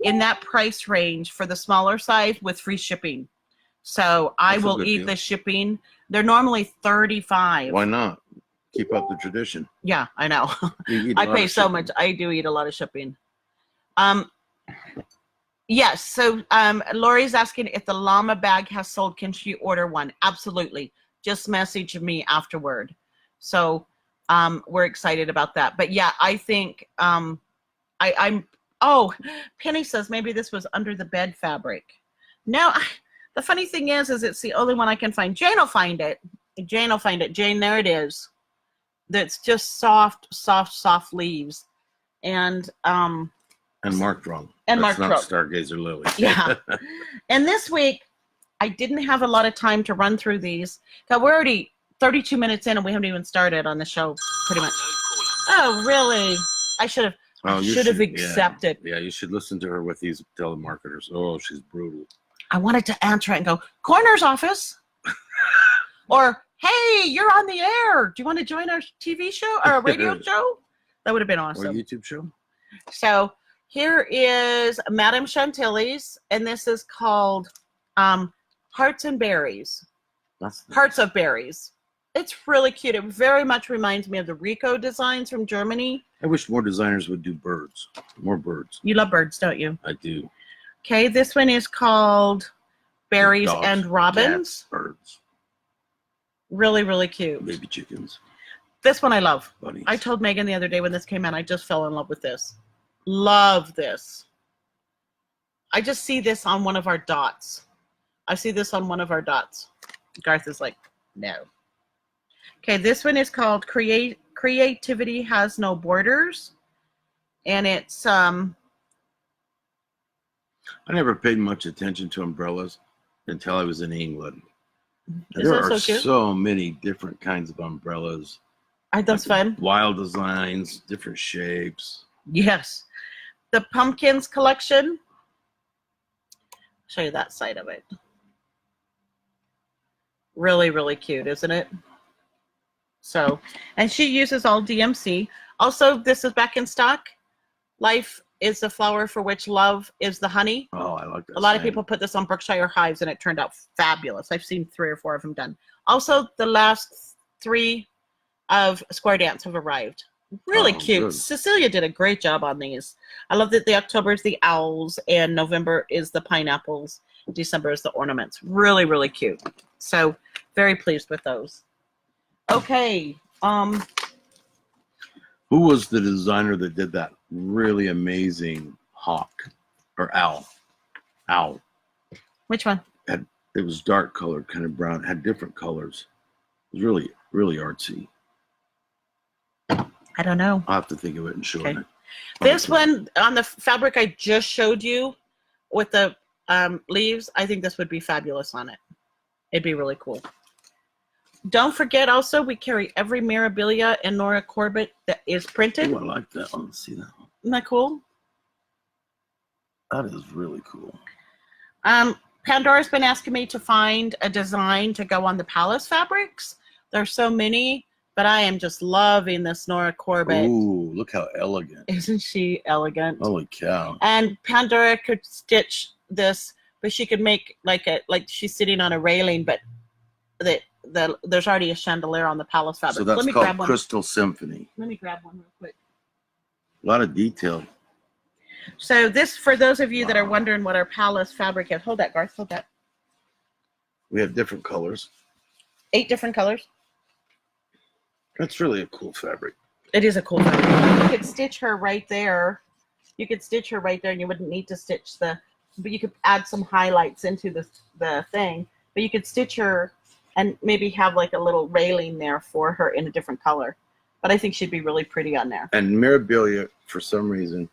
in that price range for the smaller size with free shipping. So I will eat the shipping. They're normally $35. Why not? Keep up the tradition. Yeah, I know. I pay so much. I do eat a lot of shipping. Yes. So Lori's asking if the llama bag has sold. Can she order one? Absolutely. Just message me afterward. So we're excited about that. But yeah, I think oh, Penny says maybe this was under the bed fabric. No, the funny thing is it's the only one I can find. Jane will find it. Jane will find it. Jane, there it is. That's just soft leaves, and marked wrong. And that's marked not wrong. Stargazer Lily. Yeah. And this week, I didn't have a lot of time to run through these. Cause we're already 32 minutes in, and we haven't even started on the show, pretty much. Oh, really? I should have. Oh, should have accepted. Yeah, you should listen to her with these telemarketers. Oh, she's brutal. I wanted to answer it and go, coroner's office, or hey, you're on the air. Do you want to join our TV show or a radio show? That would have been awesome. Or a YouTube show. So here is Madame Chantilly's, and this is called Hearts and Berries. Hearts of Berries. It's really cute. It very much reminds me of the Rico designs from Germany. I wish more designers would do birds. More birds. You love birds, don't you? I do. Okay, this one is called Berries Dogs, and Robins. Cats, birds. Really, really cute. Baby chickens. This one I love. Bunnies. I told Megan the other day when this came out, I just fell in love with this. Love this. I just see this on one of our dots. I see this on one of our dots. Garth is like, no. Okay, this one is called Creativity Has No Borders. And it's I never paid much attention to umbrellas until I was in England. There are so many different kinds of umbrellas. That's fun. Wild designs, different shapes. Yes. The Pumpkins collection. I'll show you that side of it. Really, really cute, isn't it? So, and she uses all DMC. Also, this is back in stock. Life is the flower for which love is the honey. Oh, I like that. A lot of people put this on Berkshire hives, and it turned out fabulous. I've seen 3 or 4 of them done. Also, the last 3 of Square Dance have arrived. Really cute. Good. Cecilia did a great job on these. I love that the October is the owls, and November is the pineapples. December is the ornaments. Really, really cute. So, very pleased with those. Okay. Who was the designer that did that really amazing hawk or owl? Owl. Which one? It was dark colored, kind of brown. It had different colors. It was really, really artsy. I don't know. I'll have to think of it and show it. This one on the fabric I just showed you with the leaves, I think this would be fabulous on it. It'd be really cool. Don't forget also, we carry every Mirabilia and Nora Corbett that is printed. Oh, I like that one. Let's see that one. Isn't that cool? That is really cool. Pandora's been asking me to find a design to go on the Palace fabrics. There's so many, but I am just loving this Nora Corbett. Ooh, look how elegant. Isn't she elegant? Holy cow. And Pandora could stitch this, but she could make like she's sitting on a railing, but there's already a chandelier on the Palace fabric. So that's called Crystal Symphony. Let me grab one real quick. A lot of detail. So this, for those of you that are wondering what our Palace fabric is, hold that, Garth, hold that. We have different colors. 8 different colors. That's really a cool fabric. It is a cool fabric. You could stitch her right there. You could stitch her right there, and you wouldn't need to stitch but you could add some highlights into the thing. But you could stitch her and maybe have like a little railing there for her in a different color. But I think she'd be really pretty on there. And Mirabilia, for some reason,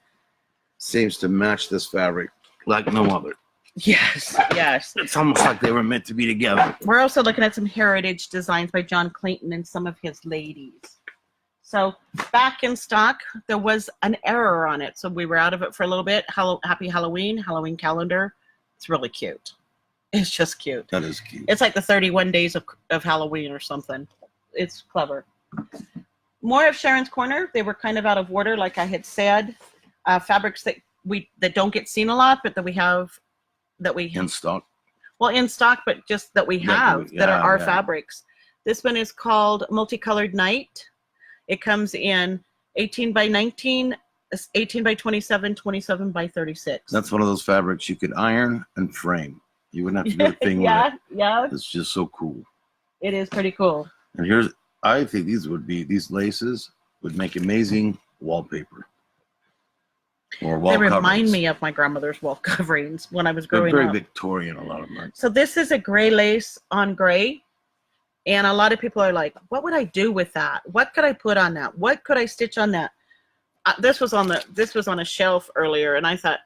seems to match this fabric like no other. Yes, yes. It's almost like they were meant to be together. We're also looking at some heritage designs by John Clayton and some of his ladies. So back in stock, there was an error on it. So we were out of it for a little bit. Happy Halloween calendar. It's really cute. It's just cute. That is cute. It's like the 31 days of Halloween or something. It's clever. More of Sharon's Corner. They were kind of out of order, like I had said. Fabrics that don't get seen a lot, but that we have in stock. Well, in stock, but just that we have that are our fabrics. This one is called Multicolored Night. It comes in 18 by 19, 18 by 27, 27 by 36. That's one of those fabrics you could iron and frame. You wouldn't have to do a thing with it. Yeah. It's just so cool. It is pretty cool. And I think these laces would make amazing wallpaper. Or wall coverings. They remind me of my grandmother's wall coverings when I was growing They're up. very Victorian, a lot of them. So this is a gray lace on gray. And a lot of people are like, what would I do with that? What could I put on that? What could I stitch on that? This was on a shelf earlier, and I thought,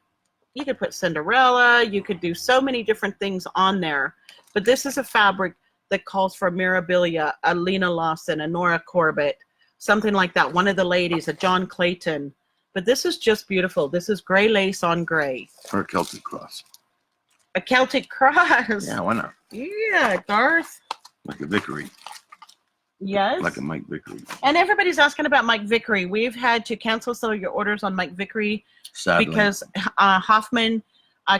you could put Cinderella, you could do so many different things on there. But this is a fabric that calls for Mirabilia, a Lena Lawson, a Nora Corbett, something like that. One of the ladies, a John Clayton. But this is just beautiful. This is gray lace on gray. Or a Celtic cross. A Celtic cross. Yeah, why not? Yeah, Garth. Like a Vickery. Yes. Like a Mike Vickery. And everybody's asking about Mike Vickery. We've had to cancel some of your orders on Mike Vickery. Sadly. Because Hoffman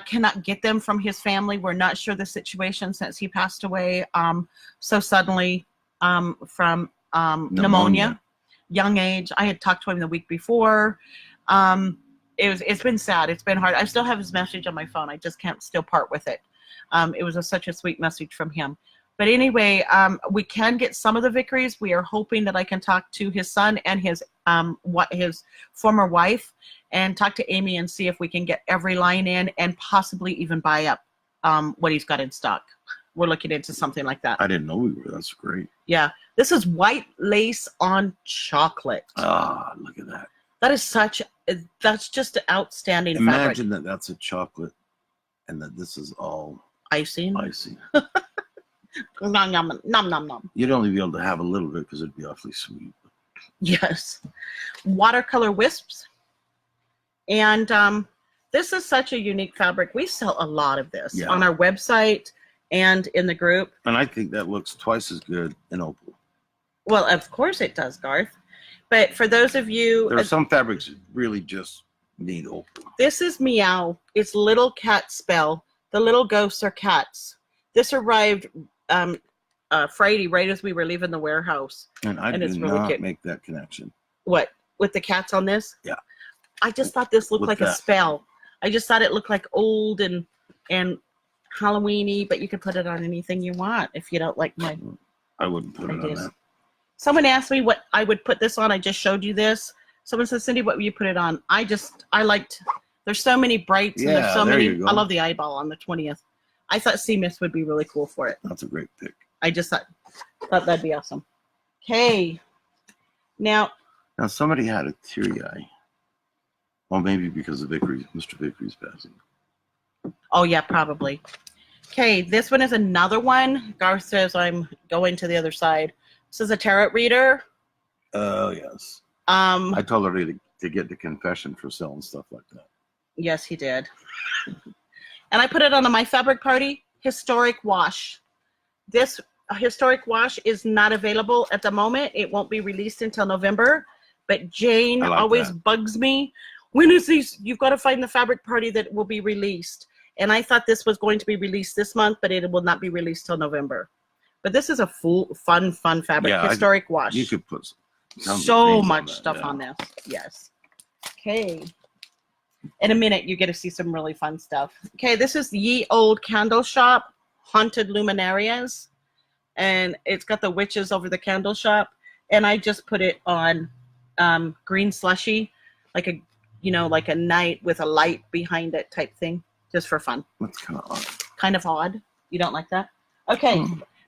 cannot get them from his family. We're not sure the situation since he passed away so suddenly from pneumonia. Young age. I had talked to him the week before. It's been sad. It's been hard. I still have his message on my phone. I just can't still part with it. It was such a sweet message from him. But anyway, we can get some of the Vickeries. We are hoping that I can talk to his son and his former wife and talk to Amy and see if we can get every line in and possibly even buy up what he's got in stock. We're looking into something like that. I didn't know we were. That's great. Yeah. This is white lace on chocolate. Ah, look at that. That's just an outstanding Imagine fabric. that's a chocolate and that this is all icing. Nom, nom, nom, nom, nom. You'd only be able to have a little bit because it'd be awfully sweet. Yes. Watercolor wisps. And this is such a unique fabric. We sell a lot of this on our website and in the group. And I think that looks twice as good in opal. Well, of course it does, Garth. But for those of you... There are some fabrics that really just need opal. This is Meow. It's Little Cat Spell. The little ghosts are cats. This arrived Friday right as we were leaving the warehouse. And I did not make that connection. What? With the cats on this? Yeah. I just thought this looked like a spell. I just thought it looked like old and Halloween-y, but you can put it on anything you want if you don't like my I wouldn't put it on that. Someone asked me what I would put this on. I just showed you this. Someone said, Cindy, what would you put it on? There's so many brights and there's so many. I love the eyeball on the 20th. I thought Sea Mist would be really cool for it. That's a great pick. I just thought that'd be awesome. Okay. Now somebody had a teary eye. Well, maybe because of Mr. Vickery's passing. Oh, yeah, probably. Okay, this one is another one. Garth says I'm going to the other side. This is a tarot reader. Oh, yes. I told her to get the confession for selling stuff like that. Yes, he did. And I put it on My Fabric Party Historic Wash. This historic wash is not available at the moment. It won't be released until November. But Jane always bugs me. When is these? You've got to find the Fabric Party that will be released. And I thought this was going to be released this month, but it will not be released till November. But this is a fun fabric. Historic wash. You could put so much stuff on this. Yes. Okay. In a minute, you get to see some really fun stuff. Okay, this is Ye Old Candle Shop, Haunted Luminarias. And it's got the witches over the candle shop. And I just put it on green slushy, like a, like a night with a light behind it type thing, just for fun. That's kind of odd. Kind of odd. You don't like that? Okay.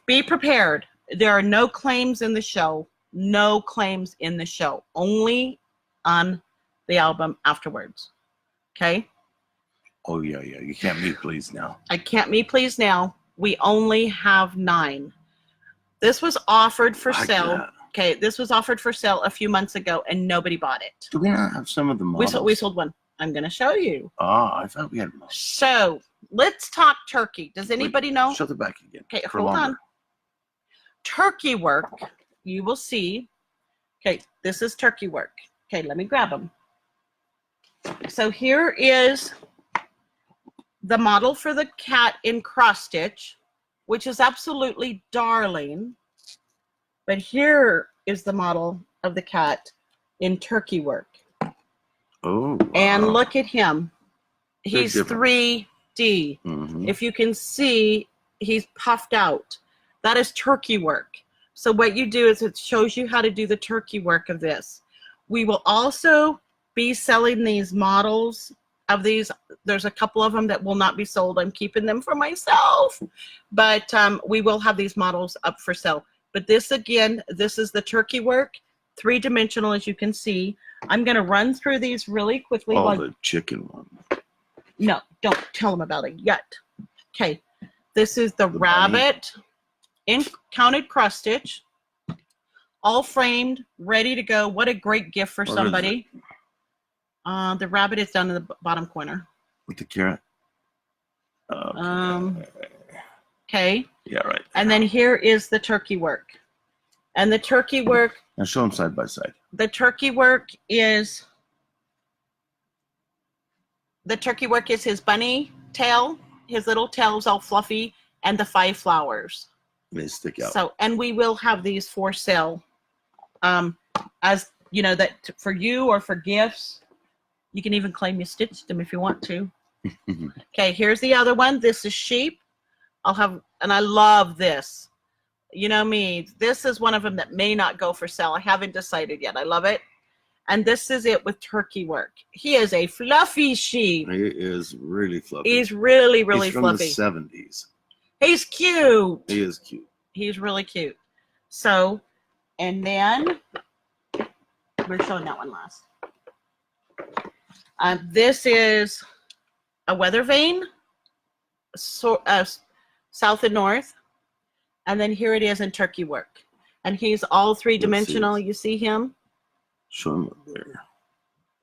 Be prepared. There are no claims in the show. No claims in the show. Only on the album afterwards. Okay? Oh, yeah. You can't me please now. I can't me please now. We only have 9. This was offered for sale. Okay, this was offered for sale a few months ago, and nobody bought it. Do we not have some of the models? We sold one. I'm going to show you. I thought we had more. So, let's talk turkey. Does anybody know? Show the back again. Okay, hold on. Turkey work, you will see. Okay, this is turkey work. Okay, let me grab them. So here is the model for the cat in cross stitch, which is absolutely darling. But here is the model of the cat in turkey work. Oh, wow. And look at him. He's 3D. Mm-hmm. If you can see, he's puffed out. That is turkey work. So what you do is it shows you how to do the turkey work of this. We will also be selling these models of these. There's a couple of them that will not be sold. I'm keeping them for myself. But we will have these models up for sale. But this, again, this is the turkey work. 3-dimensional, as you can see. I'm going to run through these really quickly. Oh, the chicken one. No, don't tell them about it yet. Okay. This is the rabbit in counted cross stitch. All framed, ready to go. What a great gift for somebody. The rabbit is down in the bottom corner. With the carrot? Okay. Yeah, right. And then here is the turkey work. And the turkey work. Now show them side by side. The turkey work is his bunny tail. His little tail's all fluffy, and the 5 flowers. They stick out. So, and we will have these for sale. As you know, that for you or for gifts. You can even claim you stitched them if you want to. Okay, here's the other one. This is sheep. And I love this. You know me, this is one of them that may not go for sale. I haven't decided yet. I love it. And this is it with turkey work. He is a fluffy sheep. He is really fluffy. He's really, really fluffy. He's from the 70s. He's cute. He is cute. He's really cute. So, and then we're showing that one last. This is a weather vane, south and north. And then here it is in turkey work. And he's all 3-dimensional. You see him? Show him up there.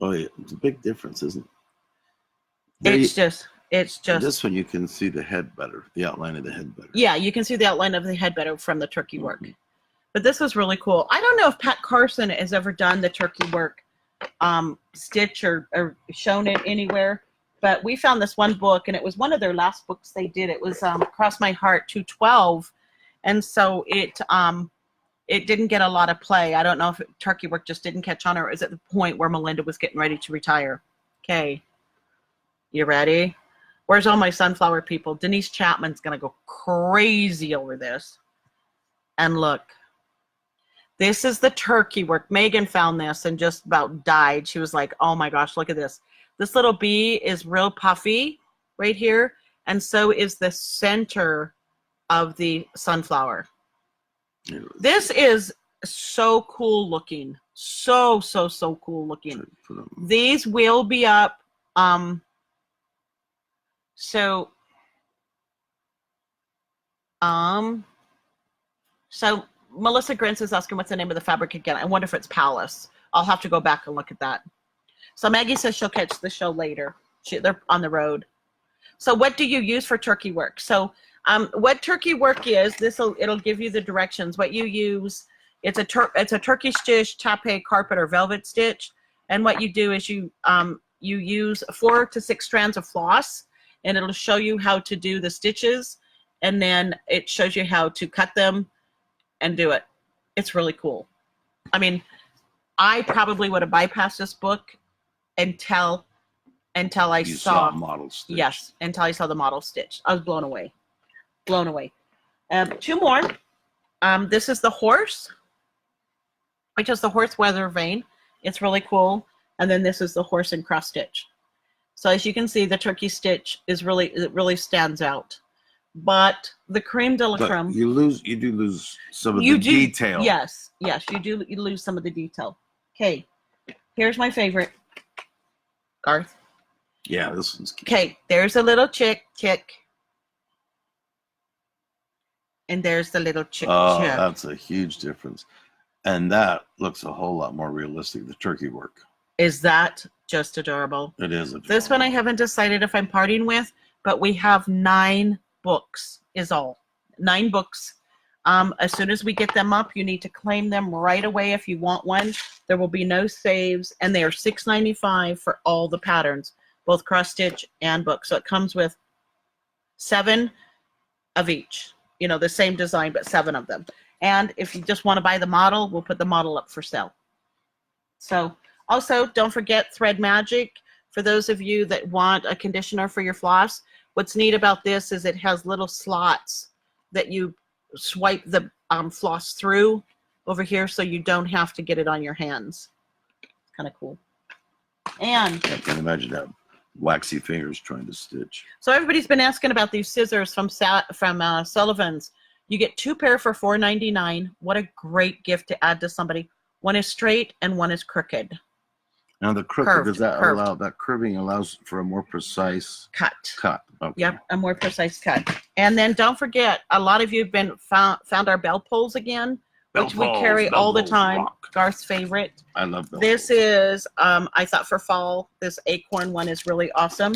Oh, yeah. It's a big difference, isn't it? It's just. This one you can see the head better, the outline of the head better. Yeah, you can see the outline of the head better from the turkey work. But this was really cool. I don't know if Pat Carson has ever done the turkey work stitch or shown it anywhere. But we found this one book, and it was one of their last books they did. It was Cross My Heart 212. And so it didn't get a lot of play. I don't know if turkey work just didn't catch on, or is at the point where Melinda was getting ready to retire. Okay. You ready? Where's all my sunflower people? Denise Chapman's going to go crazy over this. And look. This is the turkey work. Megan found this and just about died. She was like, oh my gosh, look at this. This little bee is real puffy right here. And so is the center of the sunflower. This is so cool looking. So cool looking. These will be up. So Melissa Grins is asking what's the name of the fabric again. I wonder if it's Palace. I'll have to go back and look at that. So Maggie says she'll catch the show later. They're on the road. So what do you use for turkey work? So what turkey work is, it'll give you the directions. What you use, it's a turkey stitch, tape, carpet, or velvet stitch. And what you do is you use 4 to 6 strands of floss, and it'll show you how to do the stitches, and then it shows you how to cut them and do it. It's really cool. I mean, I probably would have bypassed this book until I saw model stitch. Yes, until I saw the model stitch. I was blown away. Blown away. 2 more. This is the horse, which is the horse weather vane. It's really cool. And then this is the horse and cross stitch. So as you can see, the turkey stitch it really stands out. But the creme de la creme, you do lose some of the detail. Yes, you lose some of the detail. Okay, here's my favorite, Garth. Yeah, this one's cute. Okay, there's a little chick, and there's the little chick. Oh, that's a huge difference. And that looks a whole lot more realistic, the turkey work. Is that just adorable? It is adorable. This one I haven't decided if I'm parting with, but we have 9 books is all. 9 books. As soon as we get them up, you need to claim them right away if you want one. There will be no saves, and they are $6.95 for all the patterns, both cross stitch and book. So it comes with 7 of each. You know, the same design, but 7 of them. And if you just want to buy the model, we'll put the model up for sale. So also, don't forget Thread Magic. For those of you that want a conditioner for your floss, what's neat about this is it has little slots that you swipe the floss through over here, so you don't have to get it on your hands. It's kind of cool. And I can imagine that waxy fingers trying to stitch. So everybody's been asking about these scissors from Sullivan's. You get 2 pair for $4.99. What a great gift to add to somebody. One is straight and one is crooked. Now the crooked, does that allow, that curving allows for a more precise cut? Okay. Yep, a more precise cut. And then don't forget, a lot of you have found our bell pulls again, which we carry all the time. Rock. Garth's favorite. I love bell This pulls. is, I thought for fall, this acorn one is really awesome.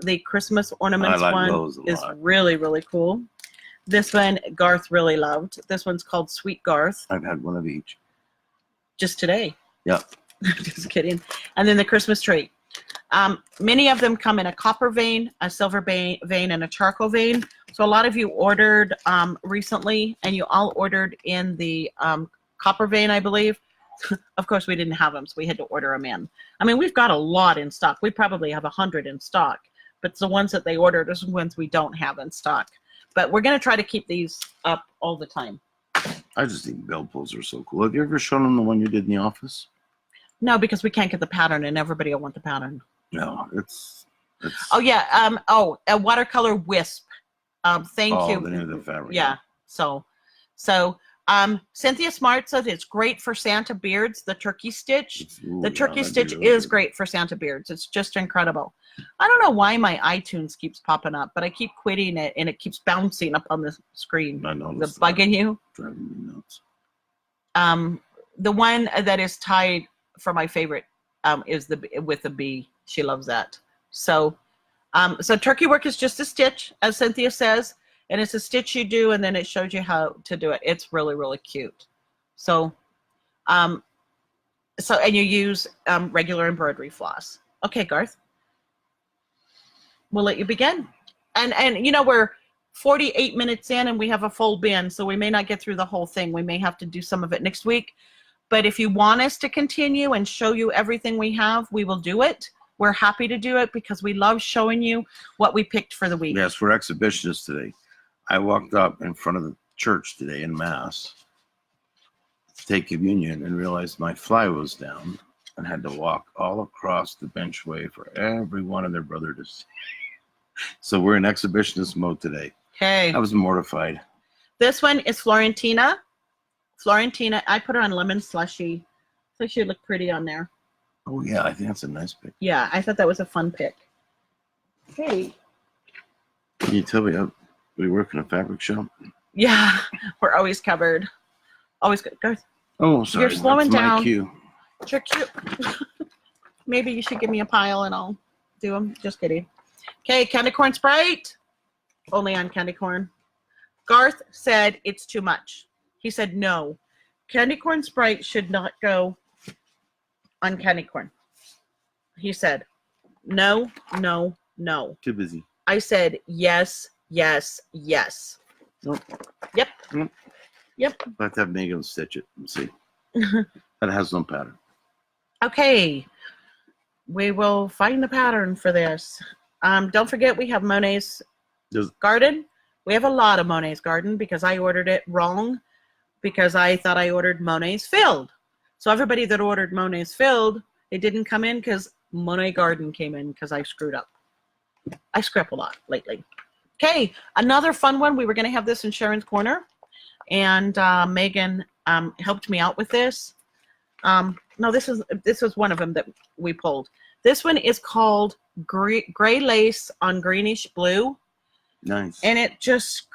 The Christmas ornaments one is really, really cool. This one Garth really loved. This one's called Sweet Garth. I've had one of each. Just today. Yeah. Just kidding. And then the Christmas tree. Many of them come in a copper vein, a silver vein, and a charcoal vein. So a lot of you ordered recently, and you all ordered in the copper vein, I believe. Of course, we didn't have them, so we had to order them in. I mean, we've got a lot in stock. We probably have 100 in stock, but the ones that they ordered are the ones we don't have in stock. But we're going to try to keep these up all the time. I just think bell pulls are so cool. Have you ever shown them the one you did in the office? No, because we can't get the pattern, and everybody will want the pattern. No, it's Oh yeah. A watercolor wisp. Thank you. The name of the fabric. Yeah. So Cynthia Smart says it's great for Santa beards. The turkey stitch. The turkey stitch is great for Santa beards. It's just incredible. I don't know why my iTunes keeps popping up, but I keep quitting it, and it keeps bouncing up on the screen. I noticed The bugging you. Driving me nuts. The one that is tied for my favorite is with the bee. She loves that. So turkey work is just a stitch, as Cynthia says, and it's a stitch you do, and then it shows you how to do it. It's really, really cute. So and you use regular embroidery floss. Okay, Garth, we'll let you begin. And you know, we're 48 minutes in, and we have a full bin, so we may not get through the whole thing. We may have to do some of it next week. But if you want us to continue and show you everything we have, we will do it. We're happy to do it because we love showing you what we picked for the week. Yes, we're exhibitionists today. I walked up in front of the church today in Mass to take communion and realized my fly was down and had to walk all across the benchway for everyone and their brother to see. So we're in exhibitionist mode today. Okay. I was mortified. This one is Florentina. Florentina, I put her on lemon slushy, so she looked pretty on there. Oh yeah, I think that's a nice pick. Yeah, I thought that was a fun pick. Hey. Can you tell me we work in a fabric shop? Yeah, we're always covered. Always good. Guys, Oh, sorry. You're slowing that's down. my cue. you're cute. Maybe you should give me a pile and I'll do them. Just kidding. Okay, candy corn Sprite. Only on candy corn. Garth said it's too much. He said no. Candy corn Sprite should not go on candy corn. He said no, no, no. Too busy. I said yes, yes, yes. Nope. Yep. Nope. Yep. I have to have Megan stitch it and see. That has no pattern. Okay. We will find the pattern for this. Don't forget we have Monet's Garden. We have a lot of Monet's Garden because I ordered it wrong because I thought I ordered Monet's Filled. So everybody that ordered Monet's Filled, it didn't come in because Monet Garden came in because I screwed up. I screw up a lot lately. Okay, another fun one. We were going to have this in Sharon's Corner, and Megan helped me out with this. No, this was one of them that we pulled. This one is called Gray Lace on Greenish Blue. Nice. And it just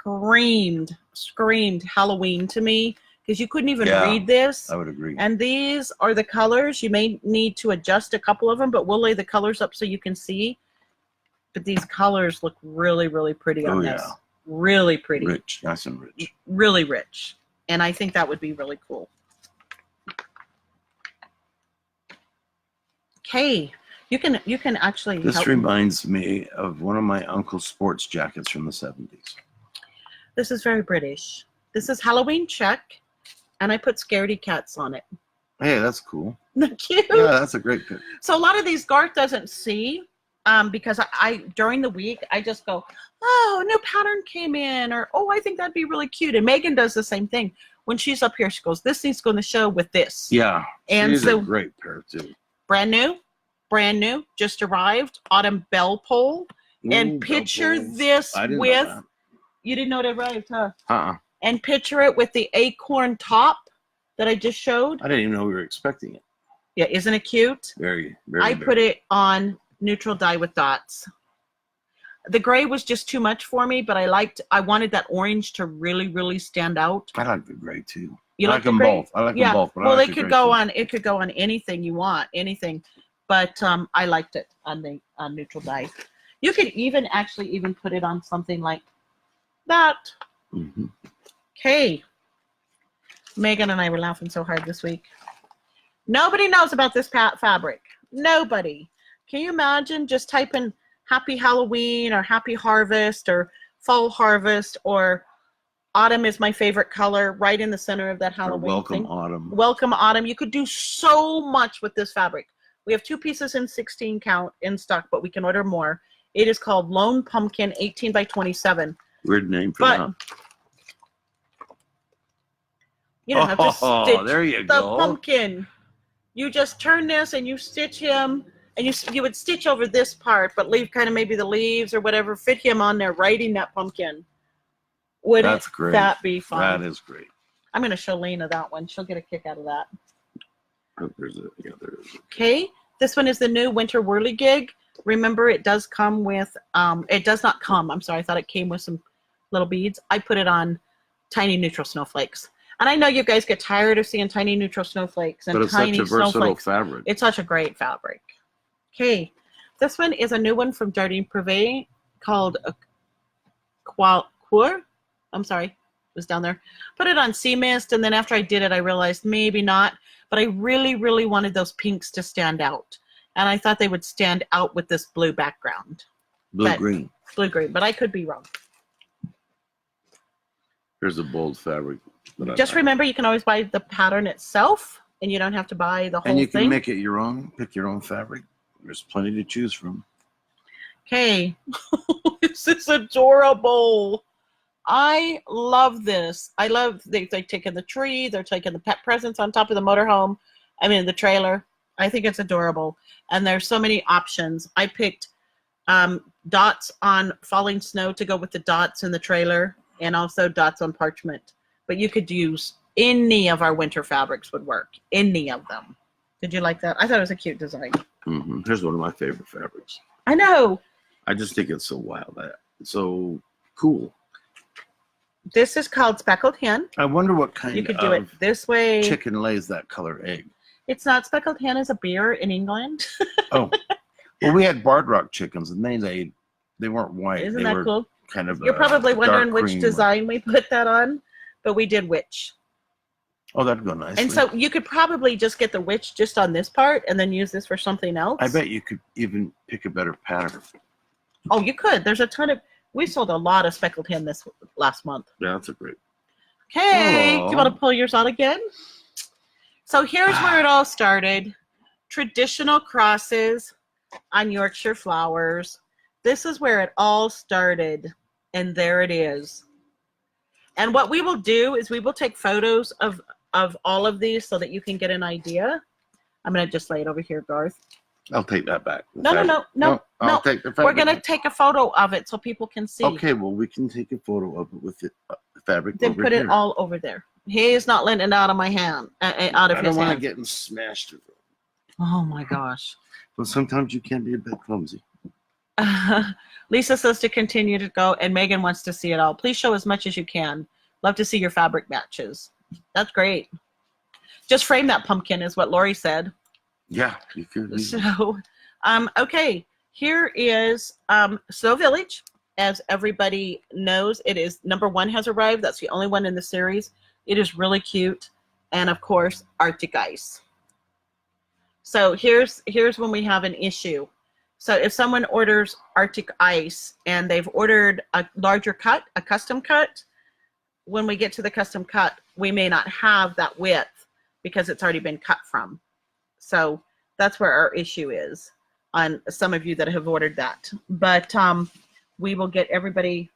screamed Halloween to me because you couldn't even read this. I would agree. And these are the colors. You may need to adjust a couple of them, but we'll lay the colors up so you can see. But these colors look really, really pretty on this. Yeah. Really pretty. Rich. Nice and rich. Really rich. And I think that would be really cool. Okay. You can actually This reminds me of one of my uncle's sports jackets from the 70s. This is very British. This is Halloween check, and I put scaredy cats on it. Hey, that's cool. Cute. Yeah, that's a great pick. So a lot of these Garth doesn't see because I during the week I just go, oh, a new pattern came in, or oh, I think that'd be really cute. And Megan does the same thing. When she's up here, she goes, this needs to go in the show with this. Yeah, and she's so a great pair too. Brand new, just arrived, autumn bell pole. And picture this with, you didn't know it arrived, huh? And picture it with the acorn top that I just showed. I didn't even know we were expecting it. Yeah, isn't it cute? Very, very. I put it on neutral dye with dots. The gray was just too much for me, but I wanted that orange to really, really stand out. I like the gray too. You like them both. I like them both. But well, like it could go on. It could go on anything you want, anything. But I liked it on the neutral dye. You could even put it on something like that. Okay. Megan and I were laughing so hard this week. Nobody knows about this fabric. Nobody. Can you imagine just typing Happy Halloween or Happy Harvest or Fall Harvest or Autumn is my favorite color right in the center of that Halloween Welcome thing. Autumn. Welcome Autumn. You could do so much with this fabric. We have 2 pieces in 16 count in stock, but we can order more. It is called Lone Pumpkin 18 by 27. Weird name for that. You don't have to stitch there you the go. pumpkin. You just turn this and you stitch him, and you would stitch over this part, but leave kind of maybe the leaves or whatever, fit him on there, writing that pumpkin. Wouldn't that be fun? That is great. I'm going to show Lena that one. She'll get a kick out of that. Oh, there is it. Okay, this one is the new winter whirligig. Remember, it does come with, it does not come, I'm sorry, I thought it came with some little beads. I put it on tiny neutral snowflakes. And I know you guys get tired of seeing tiny neutral snowflakes and tiny snowflakes. But it's such a versatile fabric. It's such a great fabric. Okay, this one is a new one from Jardine Privé called Coeur. I'm sorry, it was down there. Put it on Sea Mist, and then after I did it, I realized maybe not. But I really, really wanted those pinks to stand out. And I thought they would stand out with this blue background. Blue-green. Blue-green, but I could be wrong. Here's a bold fabric. Just remember, you can always buy the pattern itself, and you don't have to buy the whole thing. And you can make it your own, pick your own fabric. There's plenty to choose from. Okay. This is adorable. I love this. I love they're taking the tree. They're taking the pet presents on top of the motorhome. I mean, the trailer. I think it's adorable. And there's so many options. I picked dots on falling snow to go with the dots in the trailer, and also dots on parchment. But you could use any of our winter fabrics would work. Any of them. Did you like that? I thought it was a cute design. Here's one of my favorite fabrics. I know. I just think it's so wild. It's so cool. This is called Speckled Hen. I wonder what kind you could do it this way. Chicken lays that color egg. It's not. Speckled Hen is a beer in England. Oh. Well, we had barred rock chickens, and they weren't white. Isn't They that were cool? kind of You're probably wondering dark which cream. design we put that on, but we did witch. Oh, that'd go nicely. And so you could probably just get the witch just on this part and then use this for something else. I bet you could even pick a better pattern. Oh, you could. There's a ton of. We sold a lot of speckled hen this last month. Yeah, that's a great. Okay, do you want Oh. to pull yours out again? So here's where it all started. Traditional crosses on Yorkshire flowers. This is where it all started, and there it is. And what we will do is we will take photos of all of these so that you can get an idea. I'm going to just lay it over here, Garth. I'll take that back. No. I'll take the We're fabric. going to take a photo of it so people can see. Okay, well, we can take a photo of it with the fabric. Then over put here. it all over there. He is not letting it out of my hand, out of I his don't want to hand. get smashed. Oh my gosh. But sometimes you can be a bit clumsy. Lisa says to continue to go, and Megan wants to see it all. Please show as much as you can. Love to see your fabric matches. That's great. Just frame that pumpkin is what Lori said. Yeah, you could. So, okay, here is Snow Village. As everybody knows, it is #1 has arrived. That's the only one in the series. It is really cute. And of course, Arctic Ice. So here's when we have an issue. So if someone orders Arctic Ice and they've ordered a larger cut, a custom cut, when we get to the custom cut, we may not have that width because it's already been cut from. So that's where our issue is on some of you that have ordered that. But we will get everybody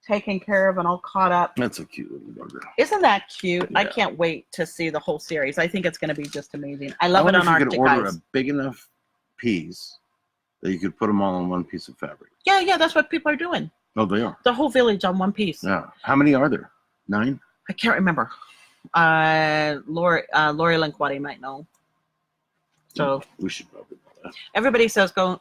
taken care of and all caught up. That's a cute little bugger. Isn't that cute? Yeah. I can't wait to see the whole series. I think it's going to be just amazing. I love it wonder on if you Arctic could order Ice. a big enough piece that you could put them all on one piece of fabric. Yeah, that's what people are doing. Oh, they are. The whole village on one piece. Yeah. How many are there? 9? I can't remember. Lori Linkwadi might know. So we should probably know that. everybody says go.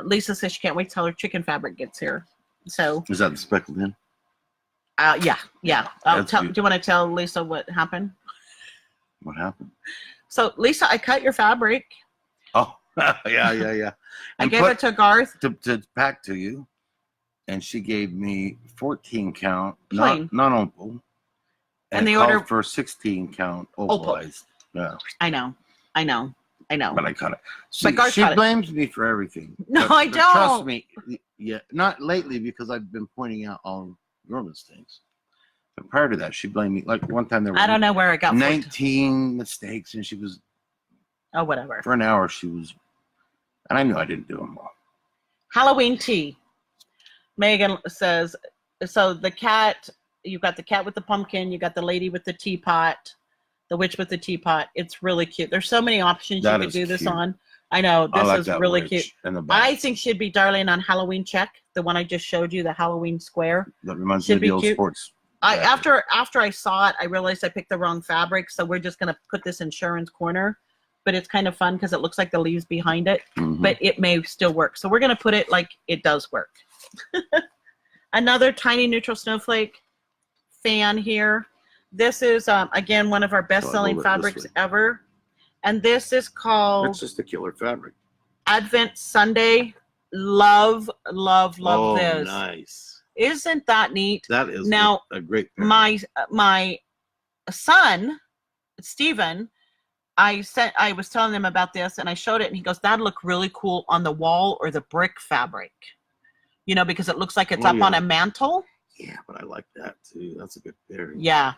Lisa says she can't wait till her chicken fabric gets here. So Is that the speckled hen? yeah. That's Do cute. you want to tell Lisa what happened? What happened? So Lisa, I cut your fabric. Oh, yeah. I gave it to Garth. to pack to you, and she gave me 14 count, Plain. not opal, And the called order- for 16 count opalized. Yeah, I know. but I cut it. But Garth She cut it. blames me for everything. No, But I trust don't. me, yeah, not lately because I've been pointing out all your mistakes. But prior to that, she blamed me. Like one time there were I don't know where it got 14. 19 mistakes, and she was Oh, whatever. for an hour. She was, and I knew I didn't do them all. Halloween tea. Megan says, so the cat, you've got the cat with the pumpkin, you got the lady with the teapot, the witch with the teapot. It's really cute. There's so many options That you could is do this cute. on. I know, I this like is that really witch cute. and the back. I think she'd be darling on Halloween check, the one I just showed you, the Halloween square. That reminds should me be of the old cute. sports. After I saw it, I realized I picked the wrong fabric, so we're just gonna put this in Sharon's corner. But it's kind of fun because it looks like the leaves behind it, Mhm. but it may still work. So we're gonna put it like it does work. Another tiny neutral snowflake fan here. This is again one of our best-selling hold it this fabrics way. ever, and this is called It's just a killer fabric. Advent Sunday. Love Oh, this. nice. Isn't that neat? That is Now, a great pair. My son, Stephen, I was telling him about this and I showed it and he goes, that'd look really cool on the wall or the brick fabric. You know, because it looks like it's Oh, up on yeah. a mantle. Yeah, but I like that too. That's a good pairing. Yeah.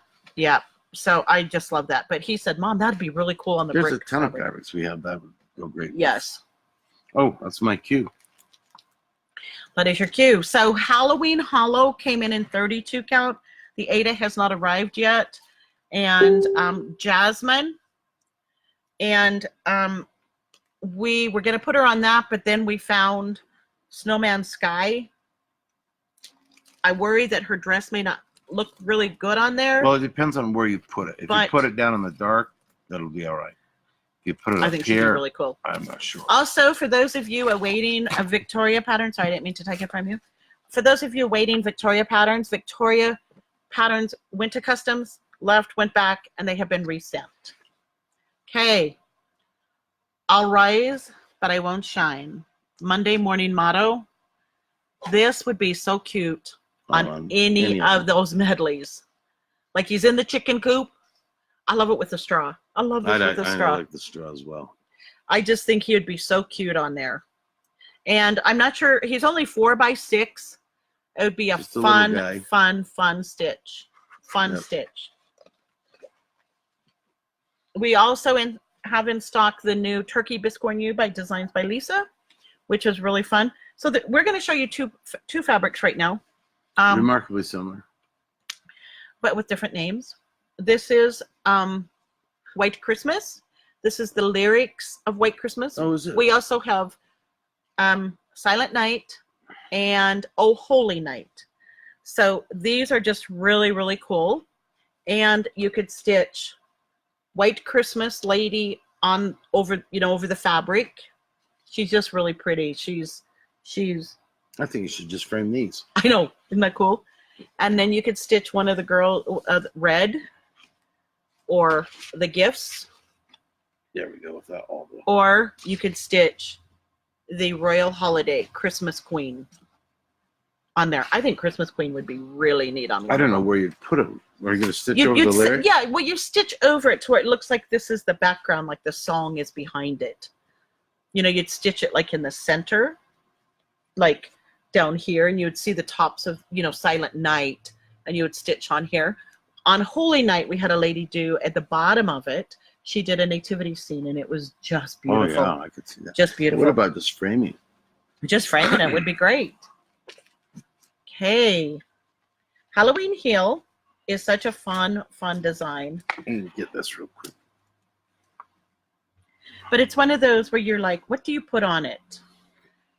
So I just love that. But he said, Mom, that'd be really cool on the There's brick a ton fabric. of fabrics we have that would go great. Yes. Oh, that's my cue. That is your cue. So Halloween Hollow came in 32 count. The Ada has not arrived yet. And Jasmine. And we were going to put her on that, but then we found Snowman Sky. I worry that her dress may not look really good on there. Well, it depends on where you put it. If But- you put it down in the dark, that'll be all right. If you put it I up think she'd be here, really cool. I'm not sure. Also, for those of you awaiting a Victoria pattern, sorry, I didn't mean to take it from you. For those of you awaiting Victoria patterns went to customs, left, went back, and they have been resent. Okay. I'll rise. but I won't shine. Monday morning motto. This would be so cute on any of those medleys. Like he's in the chicken coop. I love it with the straw. I love this with the straw. I like the straw as well. I just think he would be so cute on there. And I'm not sure. He's only 4x6. It would be a fun stitch. Stitch. We also have in stock the new Turkey Biscorn U by Designs by Lisa, which is really fun. So we're going to show you two fabrics right now. Remarkably similar. But with different names. This is White Christmas. This is the lyrics of White Christmas. Oh, is it? We also have Silent Night and Oh Holy Night. So these are just really, really cool. And you could stitch White Christmas lady on over the fabric. She's just really pretty. She's I think you should just frame these. I know, isn't that cool? And then you could stitch one of the girl red or the gifts. There we go with that all the. Or you could stitch the Royal Holiday Christmas Queen on there. I think Christmas Queen would be really neat on there. I don't know where you'd put them. Are you going to stitch over the lyrics? Yeah, well, you stitch over it to where it looks like this is the background, like the song is behind it. You'd stitch it like in the center, like down here, and you would see the tops of, Silent Night, and you would stitch on here. On Holy Night, we had a lady do at the bottom of it. She did a nativity scene, and it was just beautiful. Oh, yeah, I could see that. Just beautiful. What about just framing? Just framing it would be great. Okay. Halloween Heel is such a fun design. Let me get this real quick. But it's one of those where you're like, what do you put on it?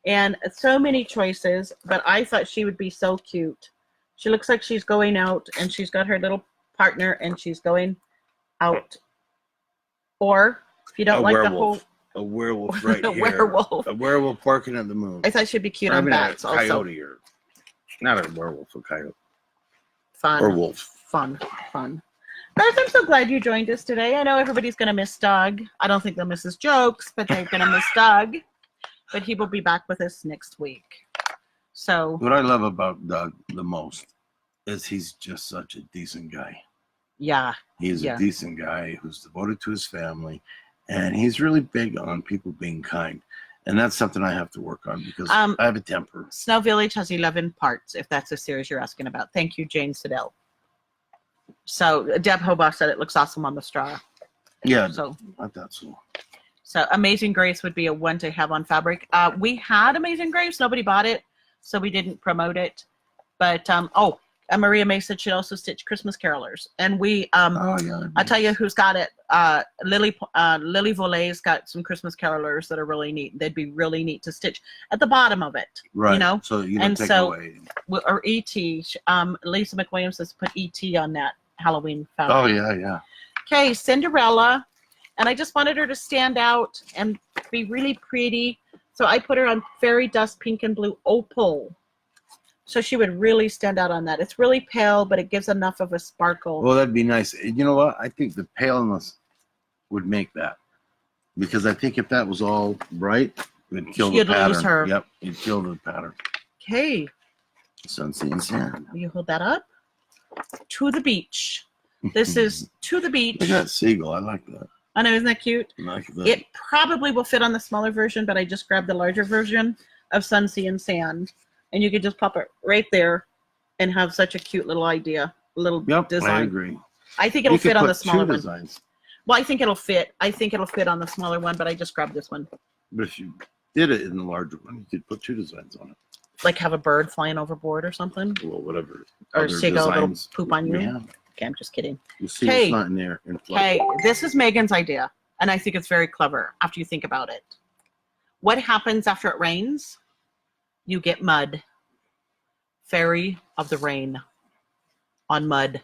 And so many choices, but I thought she would be so cute. She looks like she's going out, and she's got her little partner, and she's going out. Or if you don't like the whole... A werewolf right here. Werewolf. A werewolf barking at the moon. I thought she'd be cute on bats a coyote also. Not a werewolf, a coyote. Fun. Or wolf. Fun. Garth, I'm so glad you joined us today. I know everybody's going to miss Doug. I don't think they'll miss his jokes, but they're going to miss Doug. But he will be back with us next week. So what I love about Doug the most is he's just such a decent guy. Yeah. He's a decent guy who's devoted to his family, and he's really big on people being kind. And that's something I have to work on because I have a temper. Snow Village has 11 parts, if that's a series you're asking about. Thank you, Jane Siddell. So Deb Hobaugh said it looks awesome on the straw. Yeah, so I thought so. So Amazing Grace would be a one to have on fabric. We had Amazing Grace. Nobody bought it, so we didn't promote it. But, Maria May said she'd also stitch Christmas carolers. And we, I'll tell you who's got it. Lily Volet's got some Christmas carolers that are really neat. They'd be really neat to stitch at the bottom of it. Right. So you don't take away. Or E.T. Lisa McWilliams has put E.T. on that Halloween fabric. Oh, yeah. Okay, Cinderella. And I just wanted her to stand out and be really pretty. So I put her on Fairy Dust Pink and Blue Opal. So she would really stand out on that. It's really pale, but it gives enough of a sparkle. Well, that'd be nice. You know what? I think the paleness would make that. Because I think if that was all bright, it would kill the pattern. You'd lose her. Yep, you'd kill the pattern. Okay. Sunset and Sand. Will you hold that up? To the Beach. This is To the Beach. Look at that seagull. I like that. I know, isn't that cute? I like that. It probably will fit on the smaller version, but I just grabbed the larger version of Sun, Sea, and Sand. And you could just pop it right there and have such a cute little idea, design. I agree. I think it'll fit on the smaller one. Designs. Well, I think it'll fit. I think it'll fit on the smaller one, but I just grabbed this one. But if you did it in the larger one, you could put two designs on it. Like have a bird flying overboard or something? Well, whatever. Or seagull will poop on you? Yeah. Okay, I'm just kidding. You see it's not in there. Okay, this is Megan's idea, and I think it's very clever after you think about it. What happens after it rains? You get mud. Fairy of the Rain on mud.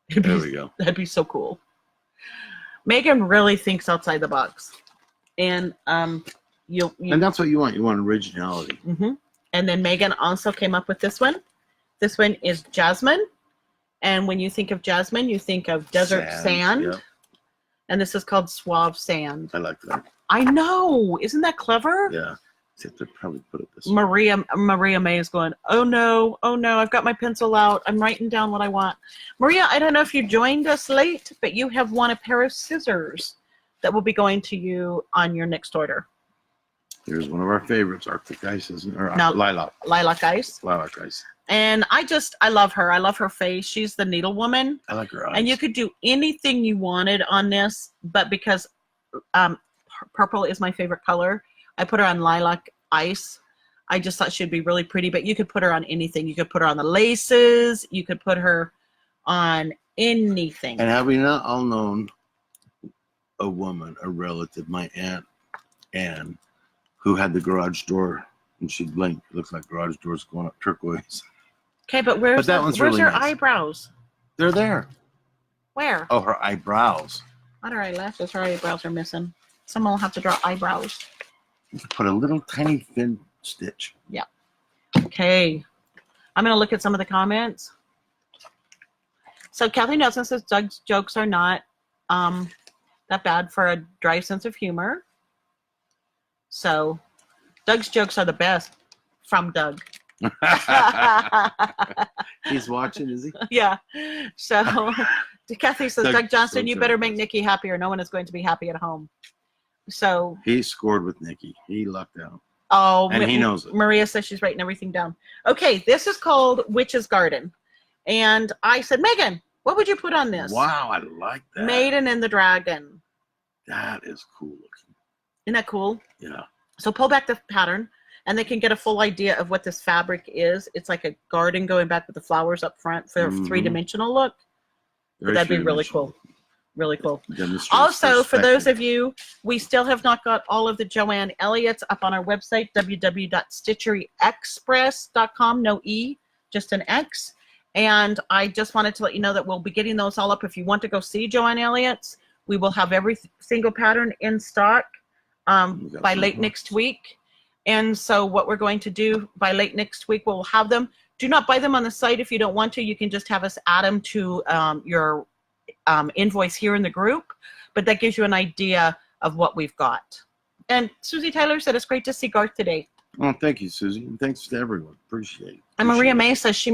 There we go. That'd be so cool. Megan really thinks outside the box. And and that's what you want. You want originality. Mm-hmm. And then Megan also came up with this one. This one is Jasmine. And when you think of Jasmine, you think of desert sand. Yep. And this is called Suave Sand. I like that. I know. Isn't that clever? Yeah. Except they probably put it this way. Maria May is going, oh no, I've got my pencil out. I'm writing down what I want. Maria, I don't know if you joined us late, but you have won a pair of scissors that will be going to you on your next order. Here's one of our favorites, Arctic Ice, isn't it? Or No, Lilac. Lilac Ice. Lilac Ice. And I love her. I love her face. She's the needle woman. I like her eyes. And you could do anything you wanted on this, but because purple is my favorite color, I put her on Lilac Ice. I just thought she'd be really pretty, but you could put her on anything. You could put her on the laces. You could put her on anything. And have we not all known a woman, a relative, my Aunt Anne, who had the garage door, and she'd blink. It looks like garage doors going up turquoise. Okay, but where's where's her really nice. eyebrows? They're there. Where? Oh, her eyebrows. Not her eyelashes. Her eyebrows are missing. Someone will have to draw eyebrows. You could put a little tiny thin stitch. Yeah. Okay. I'm going to look at some of the comments. So Kathleen Nelson says Doug's jokes are not that bad for a dry sense of humor. So Doug's jokes are the best from Doug. He's watching, is he? Yeah. So Kathy says, Doug Johnson, you better make jokes. Nikki happier. No one is going to be happy at home. So He scored with Nikki. He lucked out. oh, And he knows it. Maria says she's writing everything down. Okay, this is called Witch's Garden. And I said, Megan, what would you put on this? Wow, I like that. Maiden and the Dragon. That is cool looking. Isn't that cool? Yeah. So pull back the pattern and they can get a full idea of what this fabric is. It's like a garden going back with the flowers up front for a three-dimensional look. Very That'd be really three-dimensional. cool. Really cool. Demonstrates Also, for those perspective. of you, we still have not got all of the Joanne Elliott's up on our website, www.stitcheryexpress.com. No E, just an X. And I just wanted to let you know that we'll be getting those all up. If you want to go see Joanne Elliott's, we will have every single pattern in stock by late next week. And so what we're going to do by late next week, we'll have them. Do not buy them on the site if you don't want to. You can just have us add them to your invoice here in the group, but that gives you an idea of what we've got. And Susie Tyler said it's great to see Garth today. Oh, thank you, Susie. And thanks to everyone. Appreciate it. And Maria May says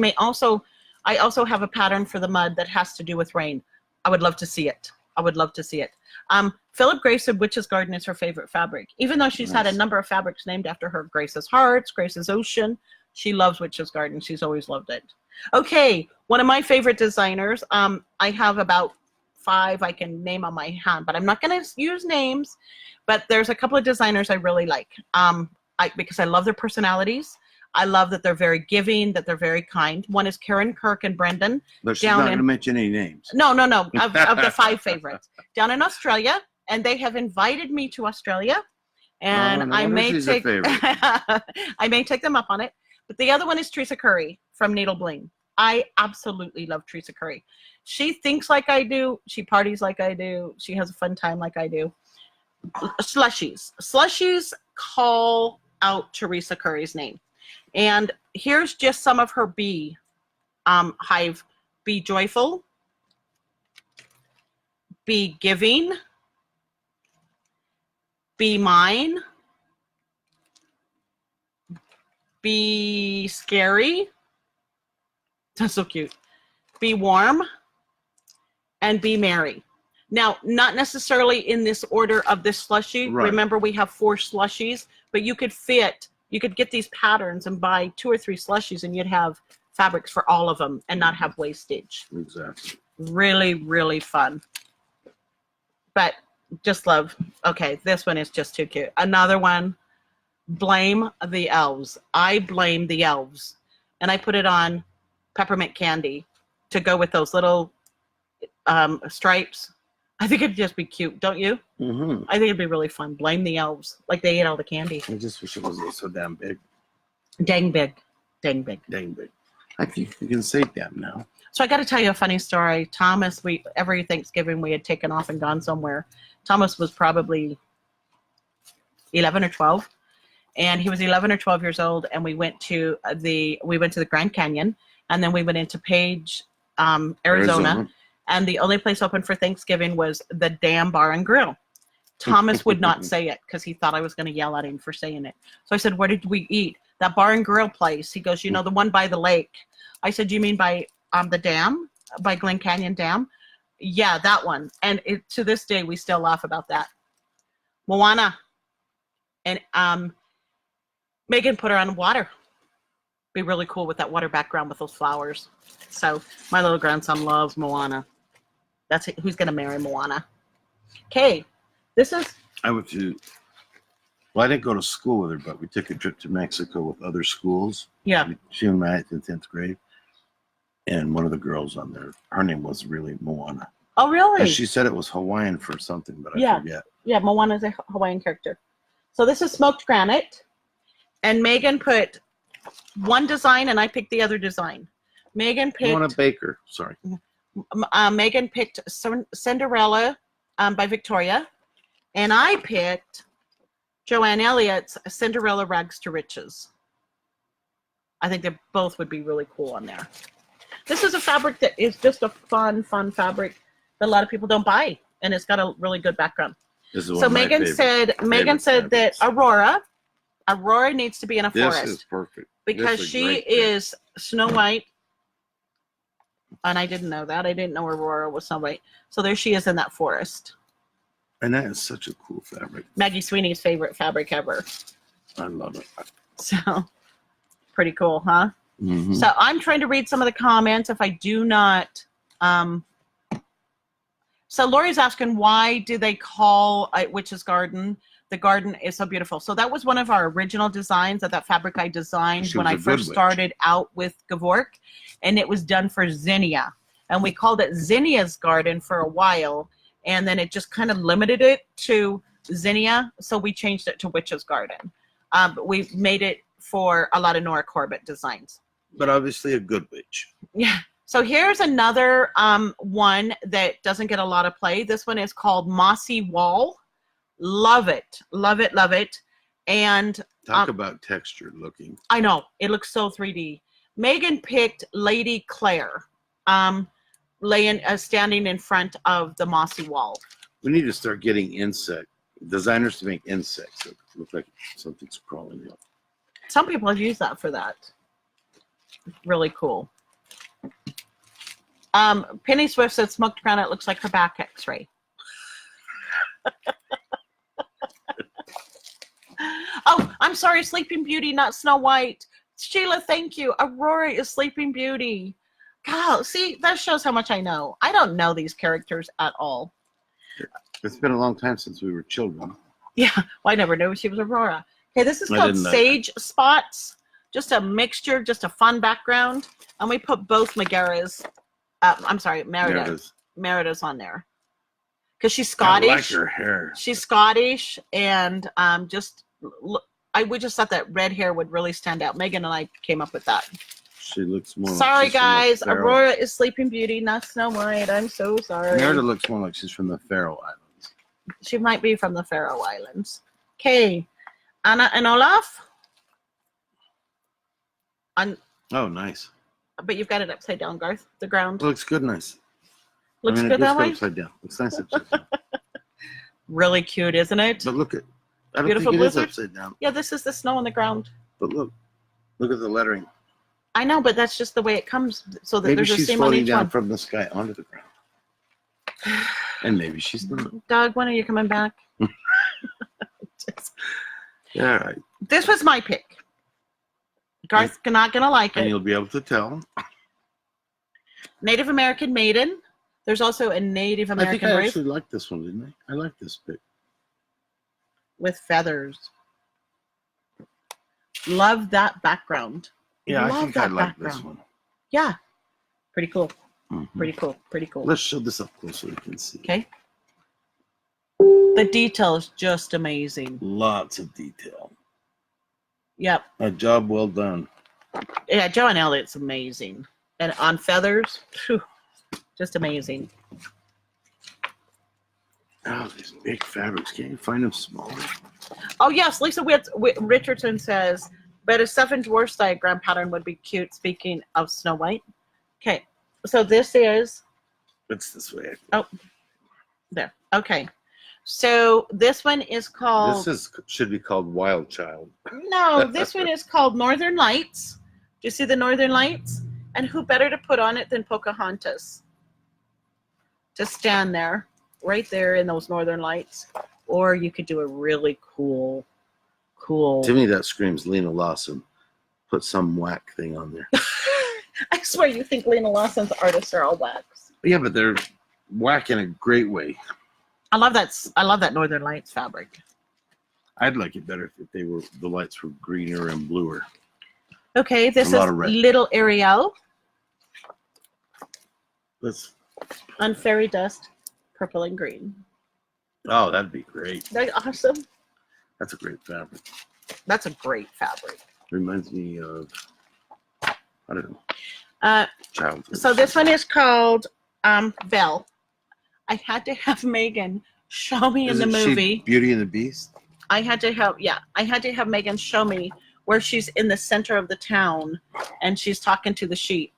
I also have a pattern for the mud that has to do with rain. I would love to see it. I would love to see it. Philip Grace said Witch's Garden is her favorite fabric. Even though she's had a number of fabrics named after her, Grace's Hearts, Grace's Ocean, she loves Witch's Garden. She's always loved it. Okay, one of my favorite designers, I have about 5 I can name on my hand, but I'm not going to use names, but there's a couple of designers I really like because I love their personalities. I love that they're very giving, that they're very kind. One is Karen Kirk and Brendan. But she's not going to mention any names. No. Of the 5 favorites. Down in Australia, and they have invited me to Australia, and I may take I may take them up on it. But the other one is Teresa Curry from Needle Bling. I absolutely love Teresa Curry. She thinks like I do. She parties like I do. She has a fun time like I do. Slushies. Slushies call out Teresa Curry's name. And here's just some of her bee hive. Be joyful. Be giving. Be mine. Be scary. That's so cute. Be warm. And be merry. Now, not necessarily in this order of this slushie. Right. Remember, we have 4 slushies, but you could get these patterns and buy 2 or 3 slushies and you'd have fabrics for all of them and not have wastage. Exactly. Really, really fun. But just love. Okay, this one is just too cute. Another one, blame the elves. I blame the elves. And I put it on peppermint candy to go with those little stripes. I think it'd just be cute, don't you? Mm-hmm. I think it'd be really fun. Blame the elves. Like they ate all the candy. I just wish it wasn't so damn big. Dang big. Dang big. Dang big. I think you can say damn now. So I got to tell you a funny story. Thomas, every Thanksgiving we had taken off and gone somewhere. Thomas was probably 11 or 12. And he was 11 or 12 years old. And we went to the Grand Canyon. And then we went into Page, Arizona. And the only place open for Thanksgiving was the Dam Bar and Grill. Thomas would not say it because he thought I was going to yell at him for saying it. So I said, where did we eat? That bar and grill place. He goes, you know, the one by the lake. I said, you mean by the dam? By Glen Canyon Dam? Yeah, that one. And to this day, we still laugh about that. Moana. And Megan put her on water. Be really cool with that water background with those flowers. So my little grandson loves Moana. That's it. Who's going to marry Moana. Okay. This is... I went to... Well, I didn't go to school with her, but we took a trip to Mexico with other schools. Yeah. She and I in 10th grade. And one of the girls on there, her name was really Moana. Oh, really? And she said it was Hawaiian for something, but I forget. Yeah, Moana is a Hawaiian character. So this is smoked granite. And Megan put one design, and I picked the other design. Megan picked... Moana Baker, sorry. Megan picked Cinderella by Victoria. And I picked Joanne Elliott's Cinderella Rags to Riches. I think they both would be really cool on there. This is a fabric that is just a fun fabric that a lot of people don't buy, and it's got a really good background. So Megan said that Aurora needs to be in a forest. This is perfect. Because she is Snow White, and I didn't know that. I didn't know Aurora was Snow White. So there she is in that forest. And that is such a cool fabric. Maggie Sweeney's favorite fabric ever. I love it. So pretty cool, huh? Mm-hmm. So I'm trying to read some of the comments. If I do not, so Lori's asking, why do they call Witch's Garden? The garden is so beautiful. So that was one of our original designs of that fabric I designed when I first started out with Gavork, and it was done for Zinnia, and we called it Zinnia's Garden for a while, and then it just kind of limited it to Zinnia, so we changed it to Witch's Garden. We made it for a lot of Nora Corbett designs. But obviously a good witch. Yeah. So here's another one that doesn't get a lot of play. This one is called Mossy Wall. Love it. Love it. Love it. And talk about texture looking. I know. It looks so 3D. Megan picked Lady Claire, standing in front of the mossy wall. We need to start getting designers to make insects that look like something's crawling up. Some people have used that for that. Really cool. Penny Swift said smoked granite looks like her back x-ray. Oh, I'm sorry, Sleeping Beauty, not Snow White. Sheila, thank you. Aurora is Sleeping Beauty. God, see, that shows how much I know. I don't know these characters at all. It's been a long time since we were children. Yeah, well, I never knew she was Aurora. Okay, this is called Sage Spots. Just a mixture, just a fun background. And we put both Merida's on there. Because she's Scottish. I like her hair. She's Scottish, and we just thought that red hair would really stand out. Megan and I came up with that. She looks more sorry, guys. Aurora is Sleeping Beauty, not Snow White. I'm so sorry. Merida looks more like she's from the Faroe Islands. She might be from the Faroe Islands. Okay. Anna and Olaf. Oh, nice. But you've got it upside down, Garth. The ground. It looks good, nice. Looks good that way? Upside down. Looks nice upside down. Really cute, isn't it? But look at, I don't Beautiful think it blizzard? is upside down. Yeah, this is the snow on the ground. But look at the lettering. I know, but that's just the way it comes. So that maybe there's a she's seam on floating each down one. from the sky onto the ground. And maybe she's not. Doug, when are you coming back? Yeah, all right. This was my pick. Garth's not gonna like And it. you'll be able to tell. Native American Maiden. There's also a Native American I think I Brave actually liked this one, didn't I? I like this pick. with feathers. Love that background. Yeah, Love I think I like this one. Yeah. Pretty cool. Mm-hmm. Pretty cool. Pretty cool. Let's show this up close so we can see. Okay. The detail is just amazing. Lots of detail. Yep. A job well done. Yeah, Joanne Elliott's amazing. And on feathers, phew, just amazing. Oh, these big fabrics. Can't you find them smaller? Oh, yes. Lisa Richardson says, but a 7 dwarfs diagram pattern would be cute, speaking of Snow White. Okay. So this is... It's this way. Oh, there. Okay. So this one is called. Should be called Wild Child. No, this one is called Northern Lights. Do you see the Northern Lights? And who better to put on it than Pocahontas? To stand there, right there in those Northern Lights. Or you could do a really cool. To me, that screams Lena Lawson. Put some whack thing on there. I swear you think Lena Lawson's artists are all wax. Yeah, but they're whack in a great way. I love that Northern Lights fabric. I'd like it better if the lights were greener and bluer. Okay, this is Little Ariel. On fairy dust, purple and green. Oh, that'd be great. That's awesome. That's a great fabric. That's a great fabric. Reminds me of, I don't know, childhood. So this one is called Belle. I had to have Megan show me in the movie. Beauty and the Beast? I had to have Megan show me where she's in the center of the town and she's talking to the sheep.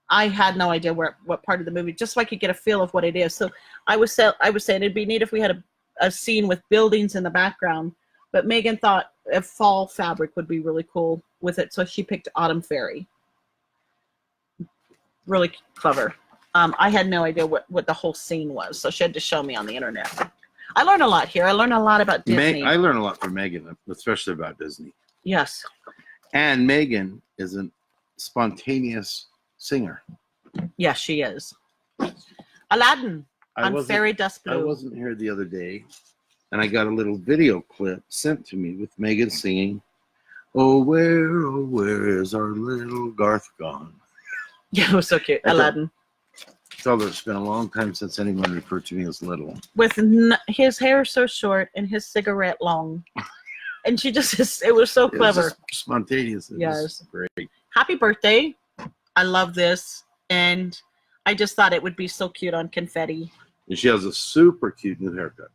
I had no idea what part of the movie, just so I could get a feel of what it is. So I was saying it'd be neat if we had a scene with buildings in the background, but Megan thought a fall fabric would be really cool with it, so she picked Autumn Fairy. Really clever. I had no idea what the whole scene was, so she had to show me on the internet. I learned a lot here. I learned a lot about Disney. I learned a lot from Megan, especially about Disney. Yes. And Megan is a spontaneous singer. Yes, she is. Aladdin on Fairy Dust Blue. I wasn't here the other day, and I got a little video clip sent to me with Megan singing, oh, where is our little Garth gone? Yeah, it was so cute. Aladdin. So it's been a long time since anyone referred to me as little. With his hair so short and his cigarette long. And she just, it was so clever. It was just spontaneous. Yes. Great. Happy birthday. I love this. And I just thought it would be so cute on confetti. And she has a super cute new haircut.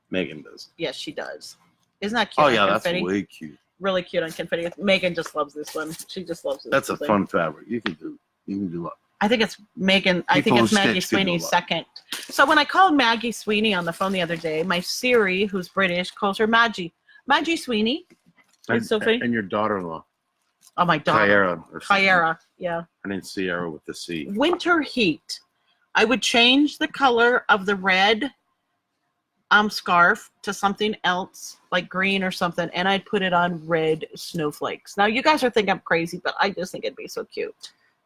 Megan does. Yes, she does. Isn't that cute? Oh, yeah, that's way cute. Really cute on confetti. Megan just loves this one. She just loves it. That's a fun fabric. You can do a I think it's Megan. I think it's Maggie Sweeney's second. So when I called Maggie Sweeney on the phone the other day, my Siri, who's British, calls her Maggie. Maggie Sweeney. It's so funny. And your daughter-in-law. Oh, my daughter. Kyara. Yeah. Her name's Sierra with the C. Winter heat. I would change the color of the red scarf to something else, like green or something, and I'd put it on red snowflakes. Now, you guys are thinking I'm crazy, but I just think it'd be so cute.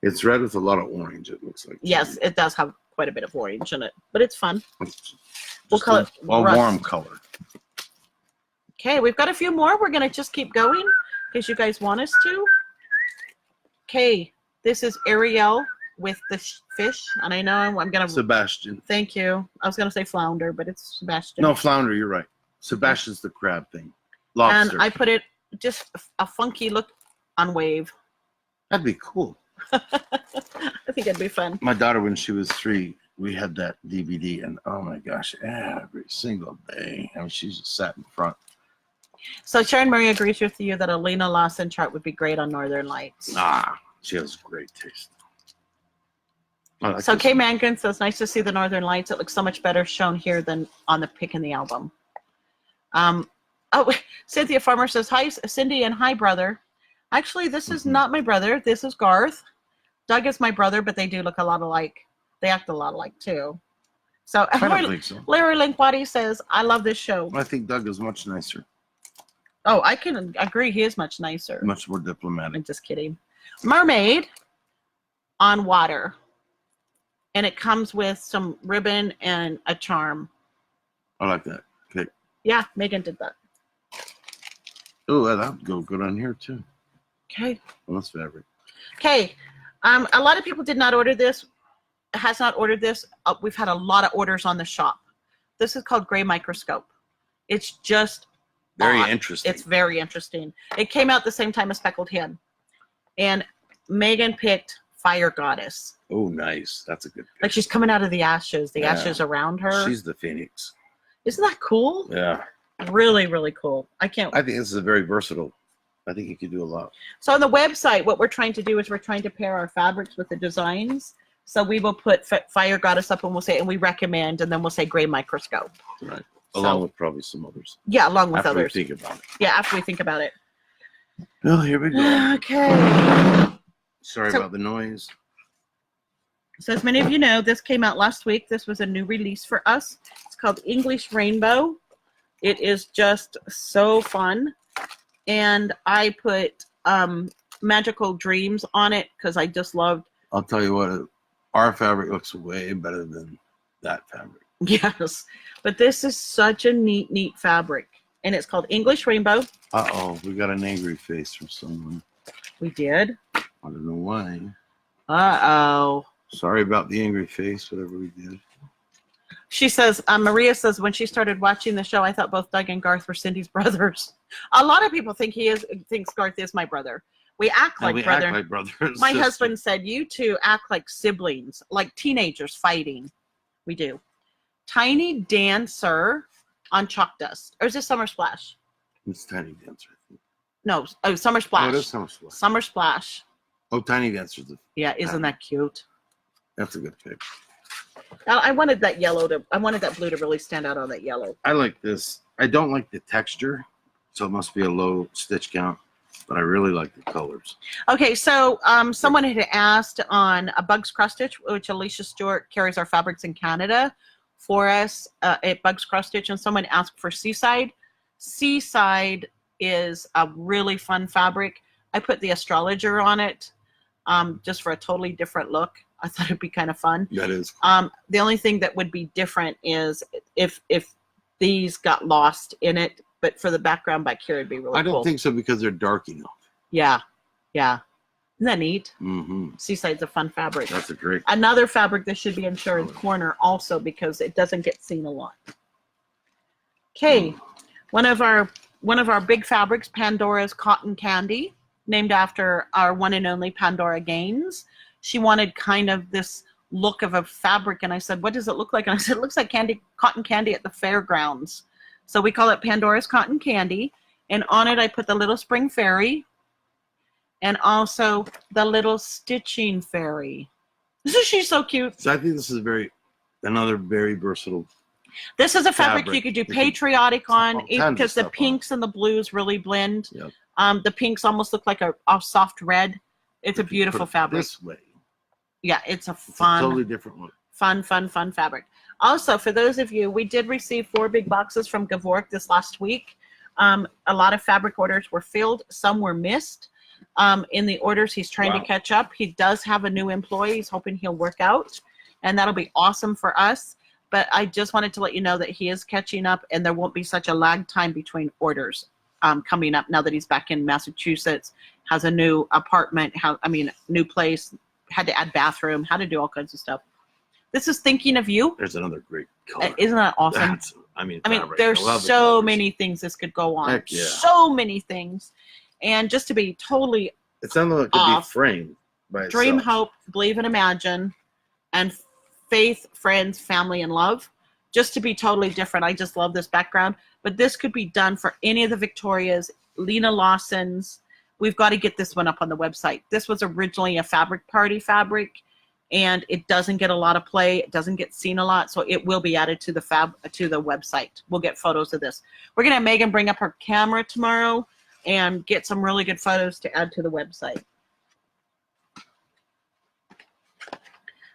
It's red with a lot of orange, it looks like. Yes, it does have quite a bit of orange in it, but it's fun. We'll call it a warm color. Okay, we've got a few more. We're going to just keep going in case you guys want us to. Okay, this is Ariel with the fish, and I know I'm going to... Sebastian. Thank you. I was going to say flounder, but it's Sebastian. No, flounder, you're right. Sebastian's the crab thing. Lobster. And I put it just a funky look on Wave. That'd be cool. I think it'd be fun. My daughter, when she was 3, we had that DVD, and oh my gosh, every single day. I mean, she just sat in front. So Sharon Marie agrees with you that a Lena Lawson chart would be great on Northern Lights. Ah, she has great taste. Like so Kay Mangan says, nice to see the Northern Lights. It looks so much better shown here than on the pic in the album. Cynthia Farmer says, hi, Cindy, and hi, brother. Actually, this is not my brother. This is Garth. Doug is my brother, but they do look a lot alike. They act a lot alike, too. So, I don't think so. Larry Linkwadi says, I love this show. I think Doug is much nicer. Oh, I can agree. He is much nicer. Much more diplomatic. I'm just kidding. Mermaid on water. And it comes with some ribbon and a charm. I like that. Okay. Yeah, Megan did that. Oh, that would go good on here, too. Okay. Well, that's fabric. Okay. A lot of people did not order this. Has not ordered this. We've had a lot of orders on the shop. This is called Gray Microscope. It's just very interesting. It's very interesting. It came out the same time as Speckled Hen. And Megan picked Fire Goddess. Oh, nice. That's a good pick. Like she's coming out of the ashes around her. She's the phoenix. Isn't that cool? Yeah. Really, really cool. I think this is a very versatile. I think you could do a lot. So on the website, what we're trying to do is we're trying to pair our fabrics with the designs. So we will put Fire Goddess up and we'll say, and we recommend, and then we'll say Gray Microscope. Right. Along with probably some others. Yeah, along with after others. We think about it. Yeah, after we think about it. Well, here we go. Okay. Sorry about the noise. So as many of you know, this came out last week. This was a new release for us. It's called English Rainbow. It is just so fun. And I put Magical Dreams on it because I just loved. I'll tell you what, our fabric looks way better than that fabric. Yes. But this is such a neat fabric. And it's called English Rainbow. Uh-oh, we got an angry face from someone. We did? I don't know why. Uh-oh. Sorry about the angry face, whatever we did. She says, Maria says, when she started watching the show, I thought both Doug and Garth were Cindy's brothers. A lot of people thinks Garth is my brother. We act like brother. Act like brother and my sister. husband said, you two act like siblings, like teenagers fighting. We do. Tiny Dancer on Chalk Dust. Or is this Summer Splash? It's Tiny Dancer, I think. No, Summer Splash. Oh, it is Summer Splash. Summer Splash. Oh, Tiny Dancer. Yeah, isn't that cute? That's a good pick. I wanted that blue to really stand out on that yellow. I like this. I don't like the texture, so it must be a low stitch count, but I really like the colors. Okay, so someone had asked on a Bugs Cross Stitch, which Alicia Stewart carries our fabrics in Canada for us at Bugs Cross Stitch, and someone asked for Seaside. Seaside is a really fun fabric. I put the Astrologer on it just for a totally different look. I thought it'd be kind of fun. That is cool. The only thing that would be different is if these got lost in it, but for the background back here, it'd be really cool. I don't think so because they're dark enough. Yeah. Isn't that neat? Mm-hmm. Seaside's a fun fabric. That's a great. Another fabric that should be in Sharon's corner also because it doesn't get seen a lot. Okay, one of our big fabrics, Pandora's Cotton Candy, named after our one and only Pandora Gaines. She wanted kind of this look of a fabric, and I said, what does it look like? And I said, it looks like cotton candy at the fairgrounds. So we call it Pandora's Cotton Candy, and on it I put the little spring fairy and also the little stitching fairy. Isn't she so cute? So I think this is another very versatile. This is a fabric you could do patriotic on because the pinks and the blues really blend. Yep. The pinks almost look like a soft red. It's a beautiful fabric. This way. Yeah, it's a fun, totally different look. Fun fabric. Also, for those of you, we did receive 4 big boxes from Gavork this last week. A lot of fabric orders were filled. Some were missed. In the orders, he's trying to catch up. He does have a new employee. He's hoping he'll work out, and that'll be awesome for us. But I just wanted to let you know that he is catching up, and there won't be such a lag time between orders coming up now that he's back in Massachusetts, has a new apartment, new place, had to add bathroom, had to do all kinds of stuff. This is Thinking of You. There's another great color. Isn't that awesome? There's so many things this could go on. Heck yeah. So many things. And just to be totally it sounded like it could be framed by itself. Dream, Hope, Believe and Imagine, and Faith, Friends, Family, and Love. Just to be totally different. I just love this background. But this could be done for any of the Victorias, Lena Lawson's. We've got to get this one up on the website. This was originally a fabric party fabric, and it doesn't get a lot of play. It doesn't get seen a lot, so it will be added to the website. We'll get photos of this. We're going to have Megan bring up her camera tomorrow and get some really good photos to add to the website.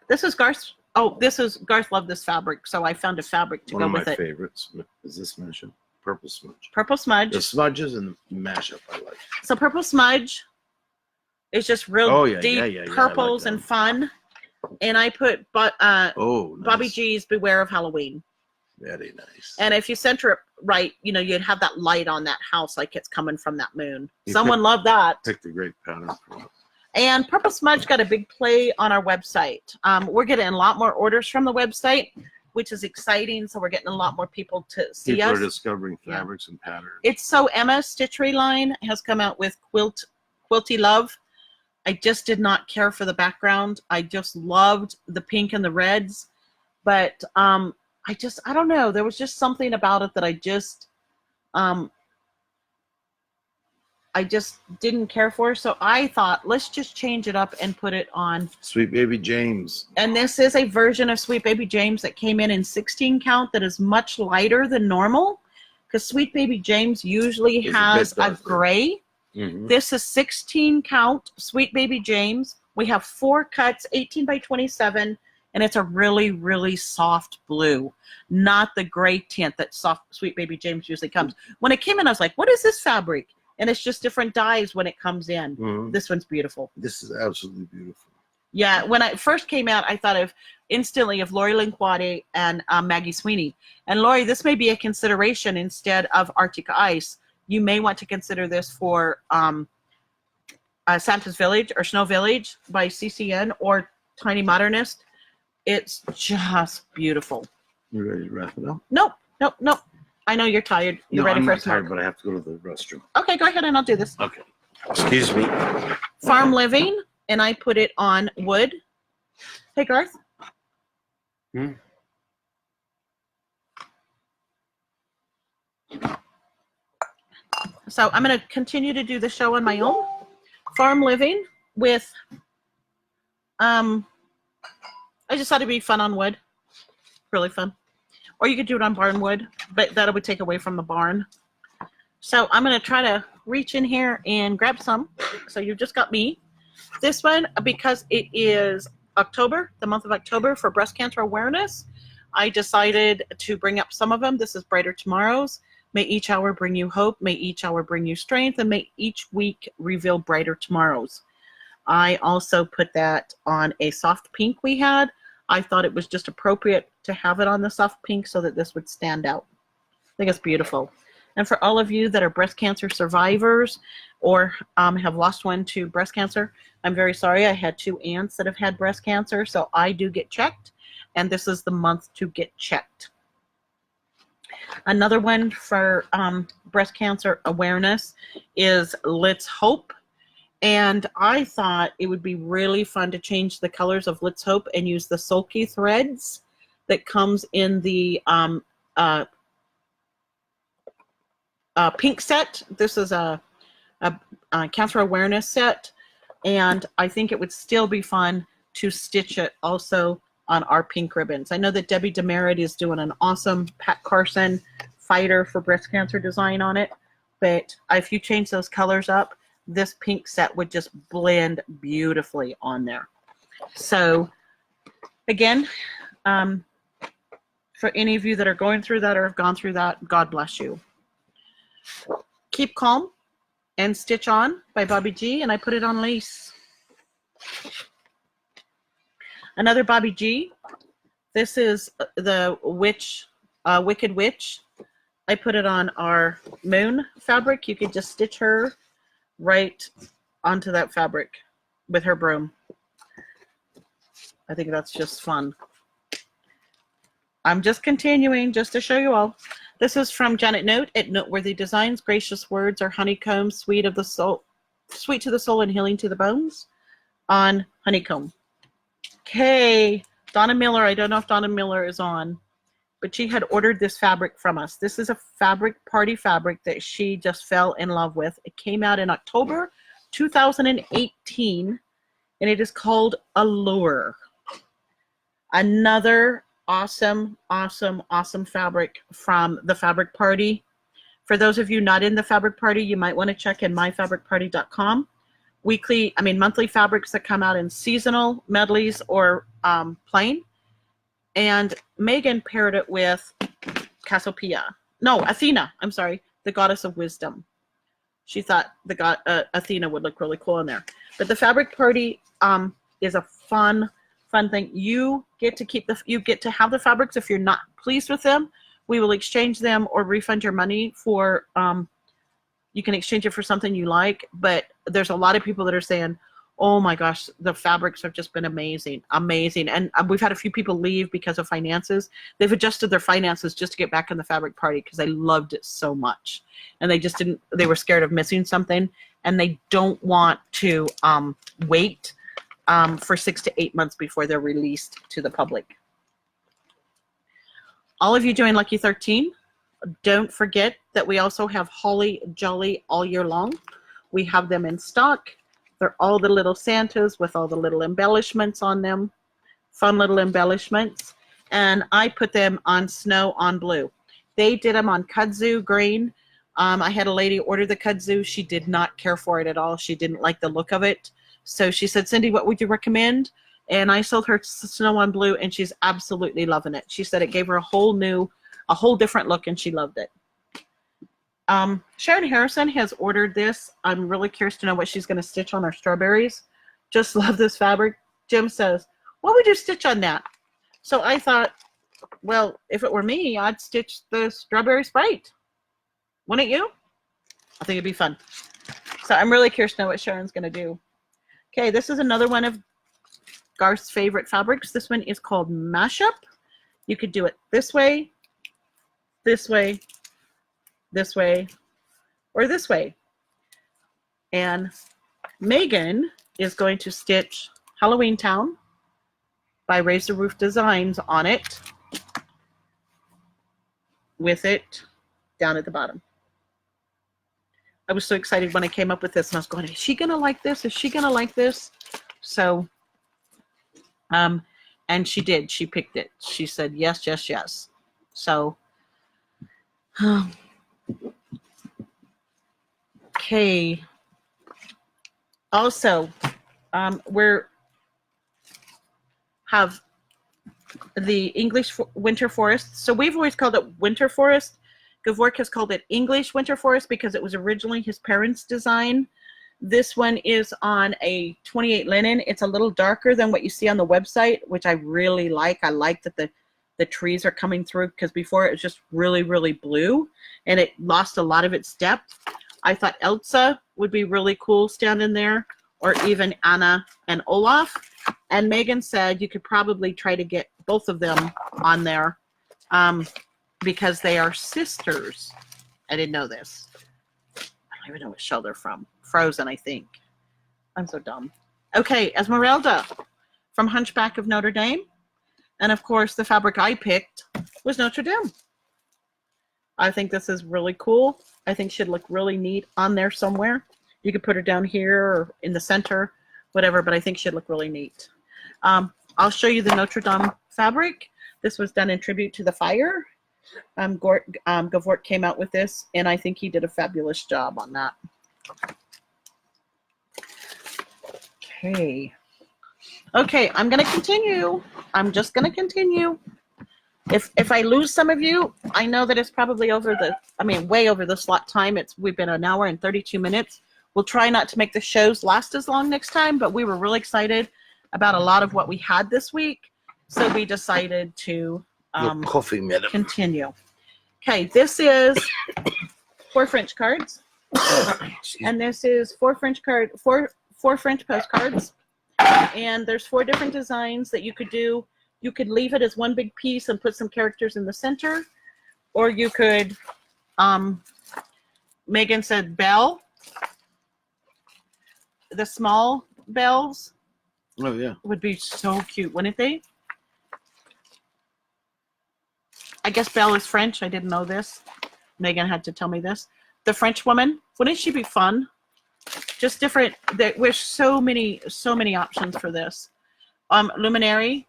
This is Garth. Garth loved this fabric, so I found a fabric to go with it. One of my favorites is this mashup, Purple Smudge. Purple Smudge. The smudges and the mashup I like. So Purple Smudge is just real deep purples and fun. And I put nice. Bobby G's Beware of Halloween. Very nice. And if you center it right, you'd have that light on that house like it's coming from that moon. Someone loved that. Picked a great pattern for it. And Purple Smudge got a big play on our website. We're getting a lot more orders from the website, which is exciting. So we're getting a lot more people to see us. People are discovering fabrics and patterns. It's so Emma's Stitchery line has come out with Quilty Love. I just did not care for the background. I just loved the pink and the reds. But I don't know. There was just something about it that I just I just didn't care for. So I thought, let's just change it up and put it on. Sweet Baby James. And this is a version of Sweet Baby James that came in 16 count that is much lighter than normal, because Sweet Baby James usually has a gray. Mm-hmm. This is 16 count Sweet Baby James. We have 4 cuts, 18 by 27, and it's a really, really soft blue, not the gray tint that soft Sweet Baby James usually comes. When it came in, I was like, what is this fabric? And it's just different dyes when it comes in. Mm-hmm. This one's beautiful. This is absolutely beautiful. Yeah, when it first came out, I thought instantly of Lori Linquade and Maggie Sweeney. And Lori, this may be a consideration instead of Arctic Ice. You may want to consider this for Santa's Village or Snow Village by CCN or Tiny Modernist. It's just beautiful. You ready to wrap it up? Nope. I know you're tired. You're ready I'm for not tired, but I have to go to the restroom. Okay, go ahead and I'll do this. Okay. Excuse me. Farm Living, and I put it on wood. Hey, Garth. So I'm going to continue to do the show on my own. Farm Living with, I just thought it'd be fun on wood. Really fun. Or you could do it on barn wood, but that would take away from the barn. So I'm going to try to reach in here and grab some. So you've just got me. This one, because it is October, the month of October for breast cancer awareness, I decided to bring up some of them. This is Brighter Tomorrows. May each hour bring you hope. May each hour bring you strength. And may each week reveal brighter tomorrows. I also put that on a soft pink we had. I thought it was just appropriate to have it on the soft pink so that this would stand out. I think it's beautiful. And for all of you that are breast cancer survivors or have lost one to breast cancer, I'm very sorry. I had 2 aunts that have had breast cancer, so I do get checked. And this is the month to get checked. Another one for breast cancer awareness is Let's Hope. And I thought it would be really fun to change the colors of Let's Hope and use the sulky threads that comes in the pink set. This is a cancer awareness set. And I think it would still be fun to stitch it also on our pink ribbons. I know that Debbie Demerit is doing an awesome Pat Carson fighter for breast cancer design on it. But if you change those colors up, this pink set would just blend beautifully on there. So again, for any of you that are going through that or have gone through that, God bless you. Keep Calm and Stitch On by Bobby G, and I put it on lace. Another Bobby G. This is the Wicked Witch. I put it on our moon fabric. You could just stitch her right onto that fabric with her broom. I think that's just fun. I'm just continuing just to show you all. This is from Janet Note at Noteworthy Designs. Gracious words are honeycomb, sweet of the soul, sweet to the soul and healing to the bones on honeycomb. Okay, Donna Miller. I don't know if Donna Miller is on, but she had ordered this fabric from us. This is a party fabric that she just fell in love with. It came out in October 2018, and it is called Allure. Another awesome fabric from the Fabric Party. For those of you not in the Fabric Party, you might want to check in myfabricparty.com. Monthly fabrics that come out in seasonal medleys or plain. And Megan paired it with Athena, I'm sorry, the goddess of wisdom. She thought the god Athena would look really cool in there. But the Fabric Party is a fun thing. You get to have the fabrics. If you're not pleased with them, we will exchange them or refund your money for you can exchange it for something you like. But there's a lot of people that are saying, oh my gosh, the fabrics have just been amazing. And we've had a few people leave because of finances. They've adjusted their finances just to get back in the Fabric Party because they loved it so much. And they were scared of missing something, and they don't want to wait for 6 to 8 months before they're released to the public. All of you doing Lucky 13, don't forget that we also have Holly Jolly all year long. We have them in stock. They're all the little Santas with all the little embellishments on them, fun little embellishments. And I put them on snow on blue. They did them on kudzu green. I had a lady order the kudzu. She did not care for it at all. She didn't like the look of it. So she said, Cindy, what would you recommend? And I sold her snow on blue, and she's absolutely loving it. She said it gave her a whole different look, and she loved it. Sharon Harrison has ordered this. I'm really curious to know what she's going to stitch on her strawberries. Just love this fabric. Jim says, what would you stitch on that? So I thought, well, if it were me, I'd stitch the strawberry Sprite. Wouldn't you? I think it'd be fun. So I'm really curious to know what Sharon's going to do. Okay, this is another one of Garth's favorite fabrics. This one is called Mashup. You could do it this way, this way, this way, or this way. And Megan is going to stitch Halloween Town by Raise the Roof Designs on it with it down at the bottom. I was so excited when I came up with this, and I was going, is she going to like this? Is she going to like this? So, and she did. She picked it. She said, yes, yes, yes. So, okay. Also, we're have the English winter forest. So we've always called it winter forest. Gavork has called it English winter forest because it was originally his parents' design. This one is on a 28 linen. It's a little darker than what you see on the website, which I really like. I like that the trees are coming through, because before it was just really, really blue and it lost a lot of its depth. I thought Elsa would be really cool standing there, or even Anna and Olaf. And Megan said you could probably try to get both of them on there because they are sisters. I didn't know this. I don't even know what show they're from. Frozen, I think. I'm so dumb. Okay, Esmeralda from Hunchback of Notre Dame. And of course, the fabric I picked was Notre Dame. I think this is really cool. I think she'd look really neat on there somewhere. You could put her down here or in the center, whatever, but I think she'd look really neat. I'll show you the Notre Dame fabric. This was done in tribute to the fire. Gavork came out with this, and I think he did a fabulous job on that. Okay, I'm going to continue. I'm just going to continue. If I lose some of you, I know that it's probably way over the slot time. We've been an hour and 32 minutes. We'll try not to make the shows last as long next time, but we were really excited about a lot of what we had this week, so we decided to continue. Okay, this is 4 French cards, and this is 4 French postcards, and there's 4 different designs that you could do. You could leave it as one big piece and put some characters in the center, or you could, Megan said bell, the small bells. Oh, yeah. Would be so cute, wouldn't they? I guess Belle is French. I didn't know this. Megan had to tell me this. The French woman. Wouldn't she be fun? Just different. There's so many options for this. Luminary.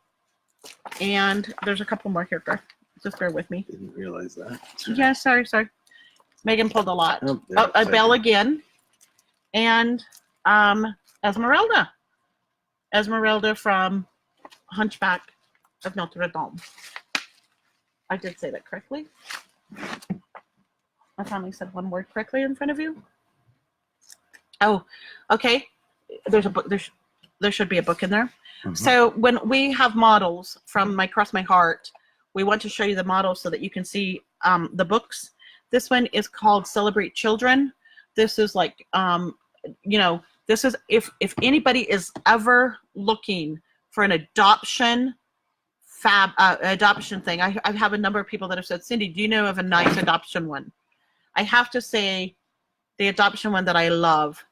And there's a couple more here, Garth. Just bear with me. Didn't realize that. Yeah, sorry. Megan pulled a lot. Belle again. And Esmeralda. Esmeralda from Hunchback of Notre Dame. I did say that correctly. I finally said one word correctly in front of you. Oh, okay. There's a book. There should be a book in there. Mm-hmm. So when we have models from My Cross My Heart, we want to show you the models so that you can see the books. This one is called Celebrate Children. This is like, this is if anybody is ever looking for an adoption thing. I have a number of people that have said, Cindy, do you know of a nice adoption one? I have to say the adoption one that I love,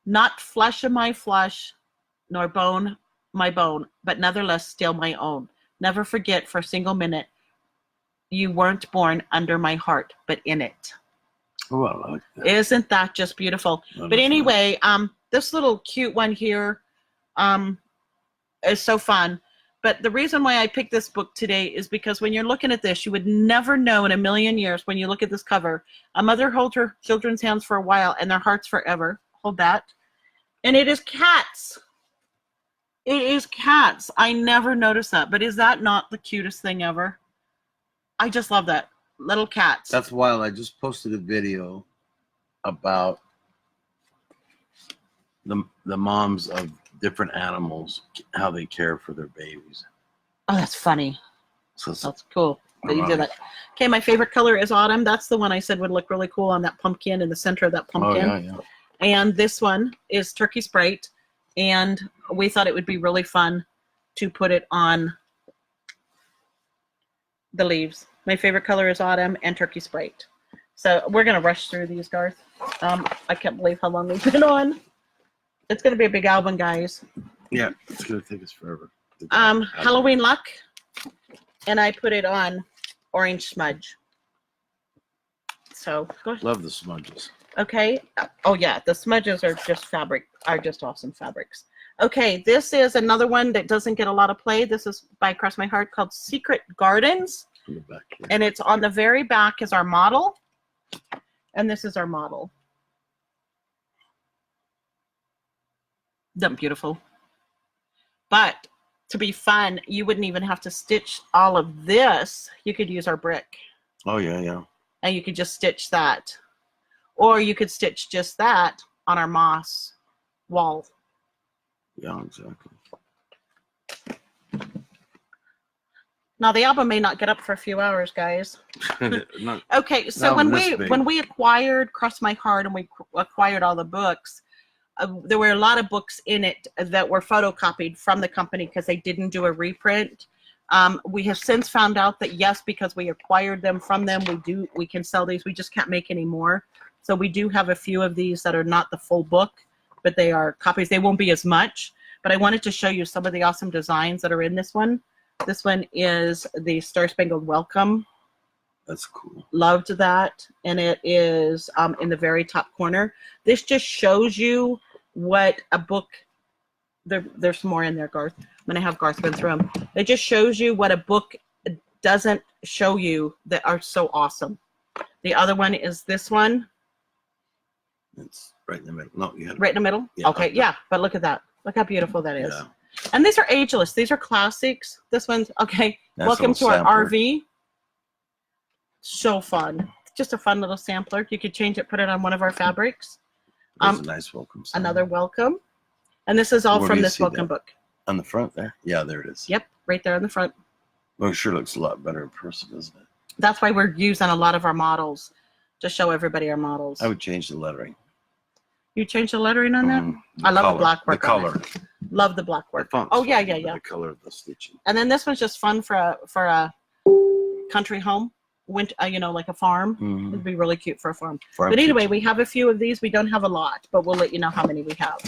not flesh of my flesh, nor bone my bone, but nevertheless still my own. Never forget for a single minute, you weren't born under my heart, but in it. Oh, I like that. Isn't that just beautiful? That But is anyway, this little cute one here is so fun. But the reason why I picked this book today is because when you're looking at this, you would never know in a million years when you look at this cover. A mother holds her children's hands for a while and their hearts forever. Hold that. And it is cats. It is cats. I never noticed that. But is that not the cutest thing ever? I just love that. Little cats. That's wild. I just posted a video about the moms of different animals, how they care for their babies. Oh, that's funny. So That's cool that you did that. Okay, my favorite color is autumn. That's the one I said would look really cool on that pumpkin, in the center of that pumpkin. Oh, yeah. And this one is turkey sprite. And we thought it would be really fun to put it on the leaves. My favorite color is autumn and turkey sprite. So we're going to rush through these, Garth. I can't believe how long we've been on. It's going to be a big album, guys. Yeah, it's going to take us forever. Halloween Luck. And I put it on orange smudge. So go ahead. Love the smudges. Okay. Oh yeah, the smudges are just awesome fabrics. Okay, this is another one that doesn't get a lot of play. This is by Cross My Heart, called Secret Gardens. On the back here. And it's on the very back is our model. And this is our model. Isn't that beautiful? But to be fun, you wouldn't even have to stitch all of this. You could use our brick. Oh, yeah. And you could just stitch that. Or you could stitch just that on our moss wall. Yeah, exactly. Now the album may not get up for a few hours, guys. Not, Okay, so when we acquired Cross My Heart and we acquired all the books, there were a lot of books in it that were photocopied from the company because they didn't do a reprint. We have since found out that yes, because we acquired them from them, we can sell these. We just can't make any more. So we do have a few of these that are not the full book, but they are copies. They won't be as much, but I wanted to show you some of the awesome designs that are in this one. This one is the Star Spangled Welcome. that's cool. Loved that. And it is in the very top corner. This just shows you what a book, there's some more in there, Garth. I'm going to have Garth go through them. It just shows you what a book doesn't show you that are so awesome. The other one is this one. It's right in the middle. No, you had Right in the middle? Yeah, Okay, yeah. But look at that. Look how beautiful that is. Yeah. And these are ageless. These are classics. This one's, okay. Nice Welcome to little our sampler. RV. So fun. Just a fun little sampler. You could change it, put it on one of our fabrics. There's a nice welcome sign. Another welcome. And this is all Where do from you this see welcome that? book. On the front there? Yeah, there it is. Yep, right there on the front. Well, it sure looks a lot better in person, doesn't it? That's why we're using a lot of our models to show everybody our models. I would change the lettering. You changed the lettering on that? The I love color, the black work. The on color. it. Love the black The work. font's Oh yeah, fine, yeah, but yeah. The color of the stitching. And then this one's just fun for a country home, like a farm. Mhm. It'd be really cute for a farm. Farm But anyway, kitchen. we have a few of these. We don't have a lot, but we'll let you know how many we have.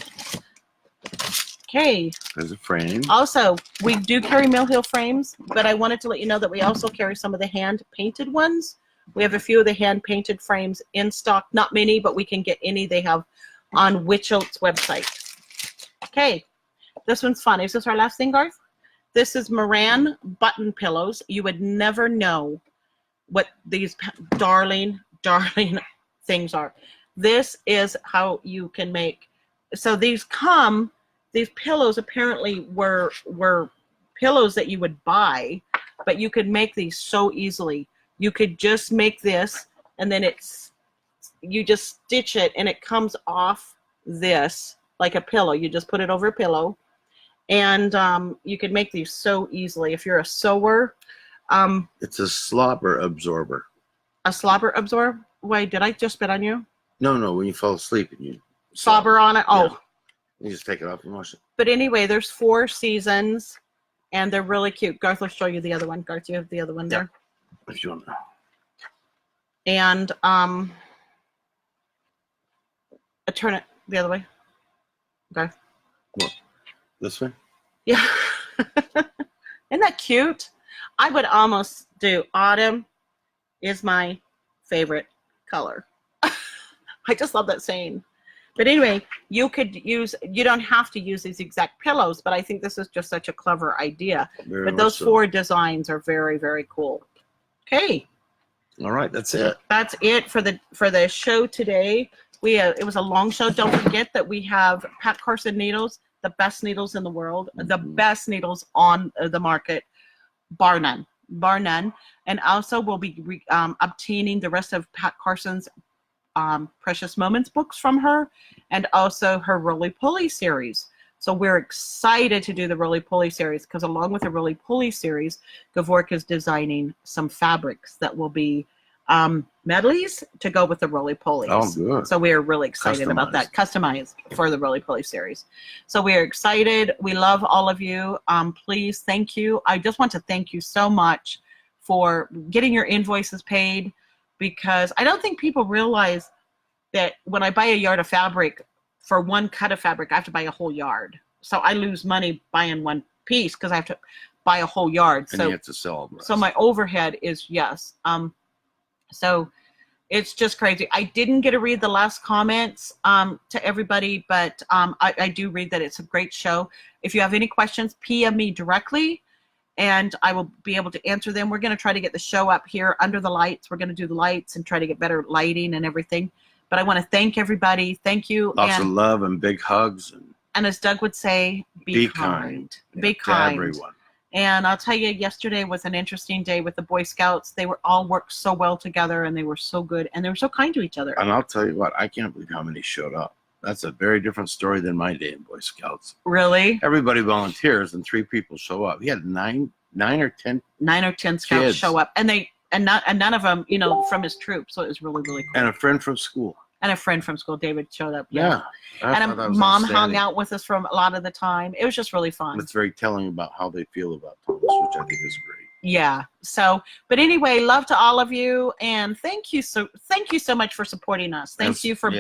Okay. There's a frame. Also, we do carry Mill Hill frames, but I wanted to let you know that we also carry some of the hand-painted ones. We have a few of the hand-painted frames in stock. Not many, but we can get any they have on Witch Oat's website. Okay. This one's fun. Is this our last thing, Garth? This is Moran button pillows. You would never know what these darling things are. This is how you can make. So these pillows apparently were pillows that you would buy, but you could make these so easily. You could just make this, and then you just stitch it, and it comes off this like a pillow. You just put it over a pillow, and you could make these so easily. If you're a sewer, It's a slobber absorber. a slobber absorb. Wait, did I just spit on you? No, when you fall asleep and you Slobber on it. Oh. Yeah. You just take it off and wash it. But anyway, there's 4 seasons, and they're really cute. Garth will show you the other one. Garth, you have the other one there. If you want to. And turn it the other way. Okay. This way? Yeah. Isn't that cute? I would almost do autumn is my favorite color. I just love that saying. But anyway, you don't have to use these exact pillows, but I think this is just such a clever idea. Very But much those so. 4 designs are very, very cool. Okay. All right, that's it. That's it for the show today. It was a long show. Don't forget that we have Pat Carson needles, the best needles in the world, the best needles on the market, bar none. And also we'll be obtaining the rest of Pat Carson's Precious Moments books from her, and also her Roly Poly series. So we're excited to do the Roly Poly series, because along with the Roly Poly series, Gavork is designing some fabrics that will be medleys to go with the Roly Polies. Oh, good. So we are really excited about that. Customized for the Roly Poly series. So we are excited. We love all of you. Please, thank you. I just want to thank you so much for getting your invoices paid, because I don't think people realize that when I buy a yard of fabric, for one cut of fabric, I have to buy a whole yard. So I lose money buying one piece because I have to buy a whole yard. And you have to sell the rest. So my overhead is, yes. So it's just crazy. I didn't get to read the last comments to everybody, but I do read that it's a great show. If you have any questions, PM me directly, and I will be able to answer them. We're going to try to get the show up here under the lights. We're going to do the lights and try to get better lighting and everything. But I want to thank everybody. Thank you. Lots of love and big hugs. And as Doug would say, be kind. Yeah, be kind. To everyone. And I'll tell you, yesterday was an interesting day with the Boy Scouts. They were all worked so well together, and they were so good, and they were so kind to each other. And I'll tell you what, I can't believe how many showed up. That's a very different story than my day in Boy Scouts. Really? Everybody volunteers, and 3 people show up. He had nine or 10 scouts kids show up, and none of them, from his troop. So it was really, really cool. And a friend from school. And a friend from school, David, showed up. Yeah. And mom hung out with us from a lot of the time. It was just really fun. It's very telling about how they feel about Thomas, which I think is great. Yeah. So, but anyway, love to all of you, and thank you so much for supporting us. Thank you for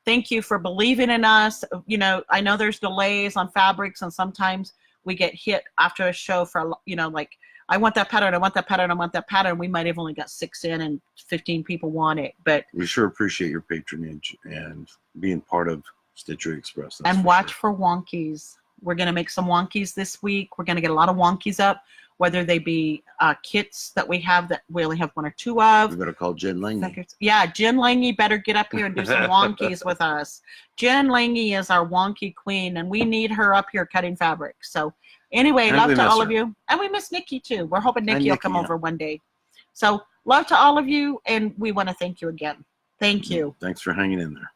thank you for believing in us. I know there's delays on fabrics, and sometimes we get hit after a show for, like, I want that pattern, I want that pattern, I want that pattern. We might have only got 6 in and 15 people want it. But we sure appreciate your patronage and being part of Stitchery Express. And watch for wonkies. We're going to make some wonkies this week. We're going to get a lot of wonkies up, whether they be kits that we have that we only have 1 or 2 of. We better call Jen Lange. Yeah, Jen Lange better get up here and do some wonkies with us. Jen Lange is our wonky queen, and we need her up here cutting fabric. So anyway, and love to all of you. And we miss Nikki too. We're hoping Nikki will come over one day. So love to all of you, and we want to thank you again. Thank you. Thanks for hanging in there.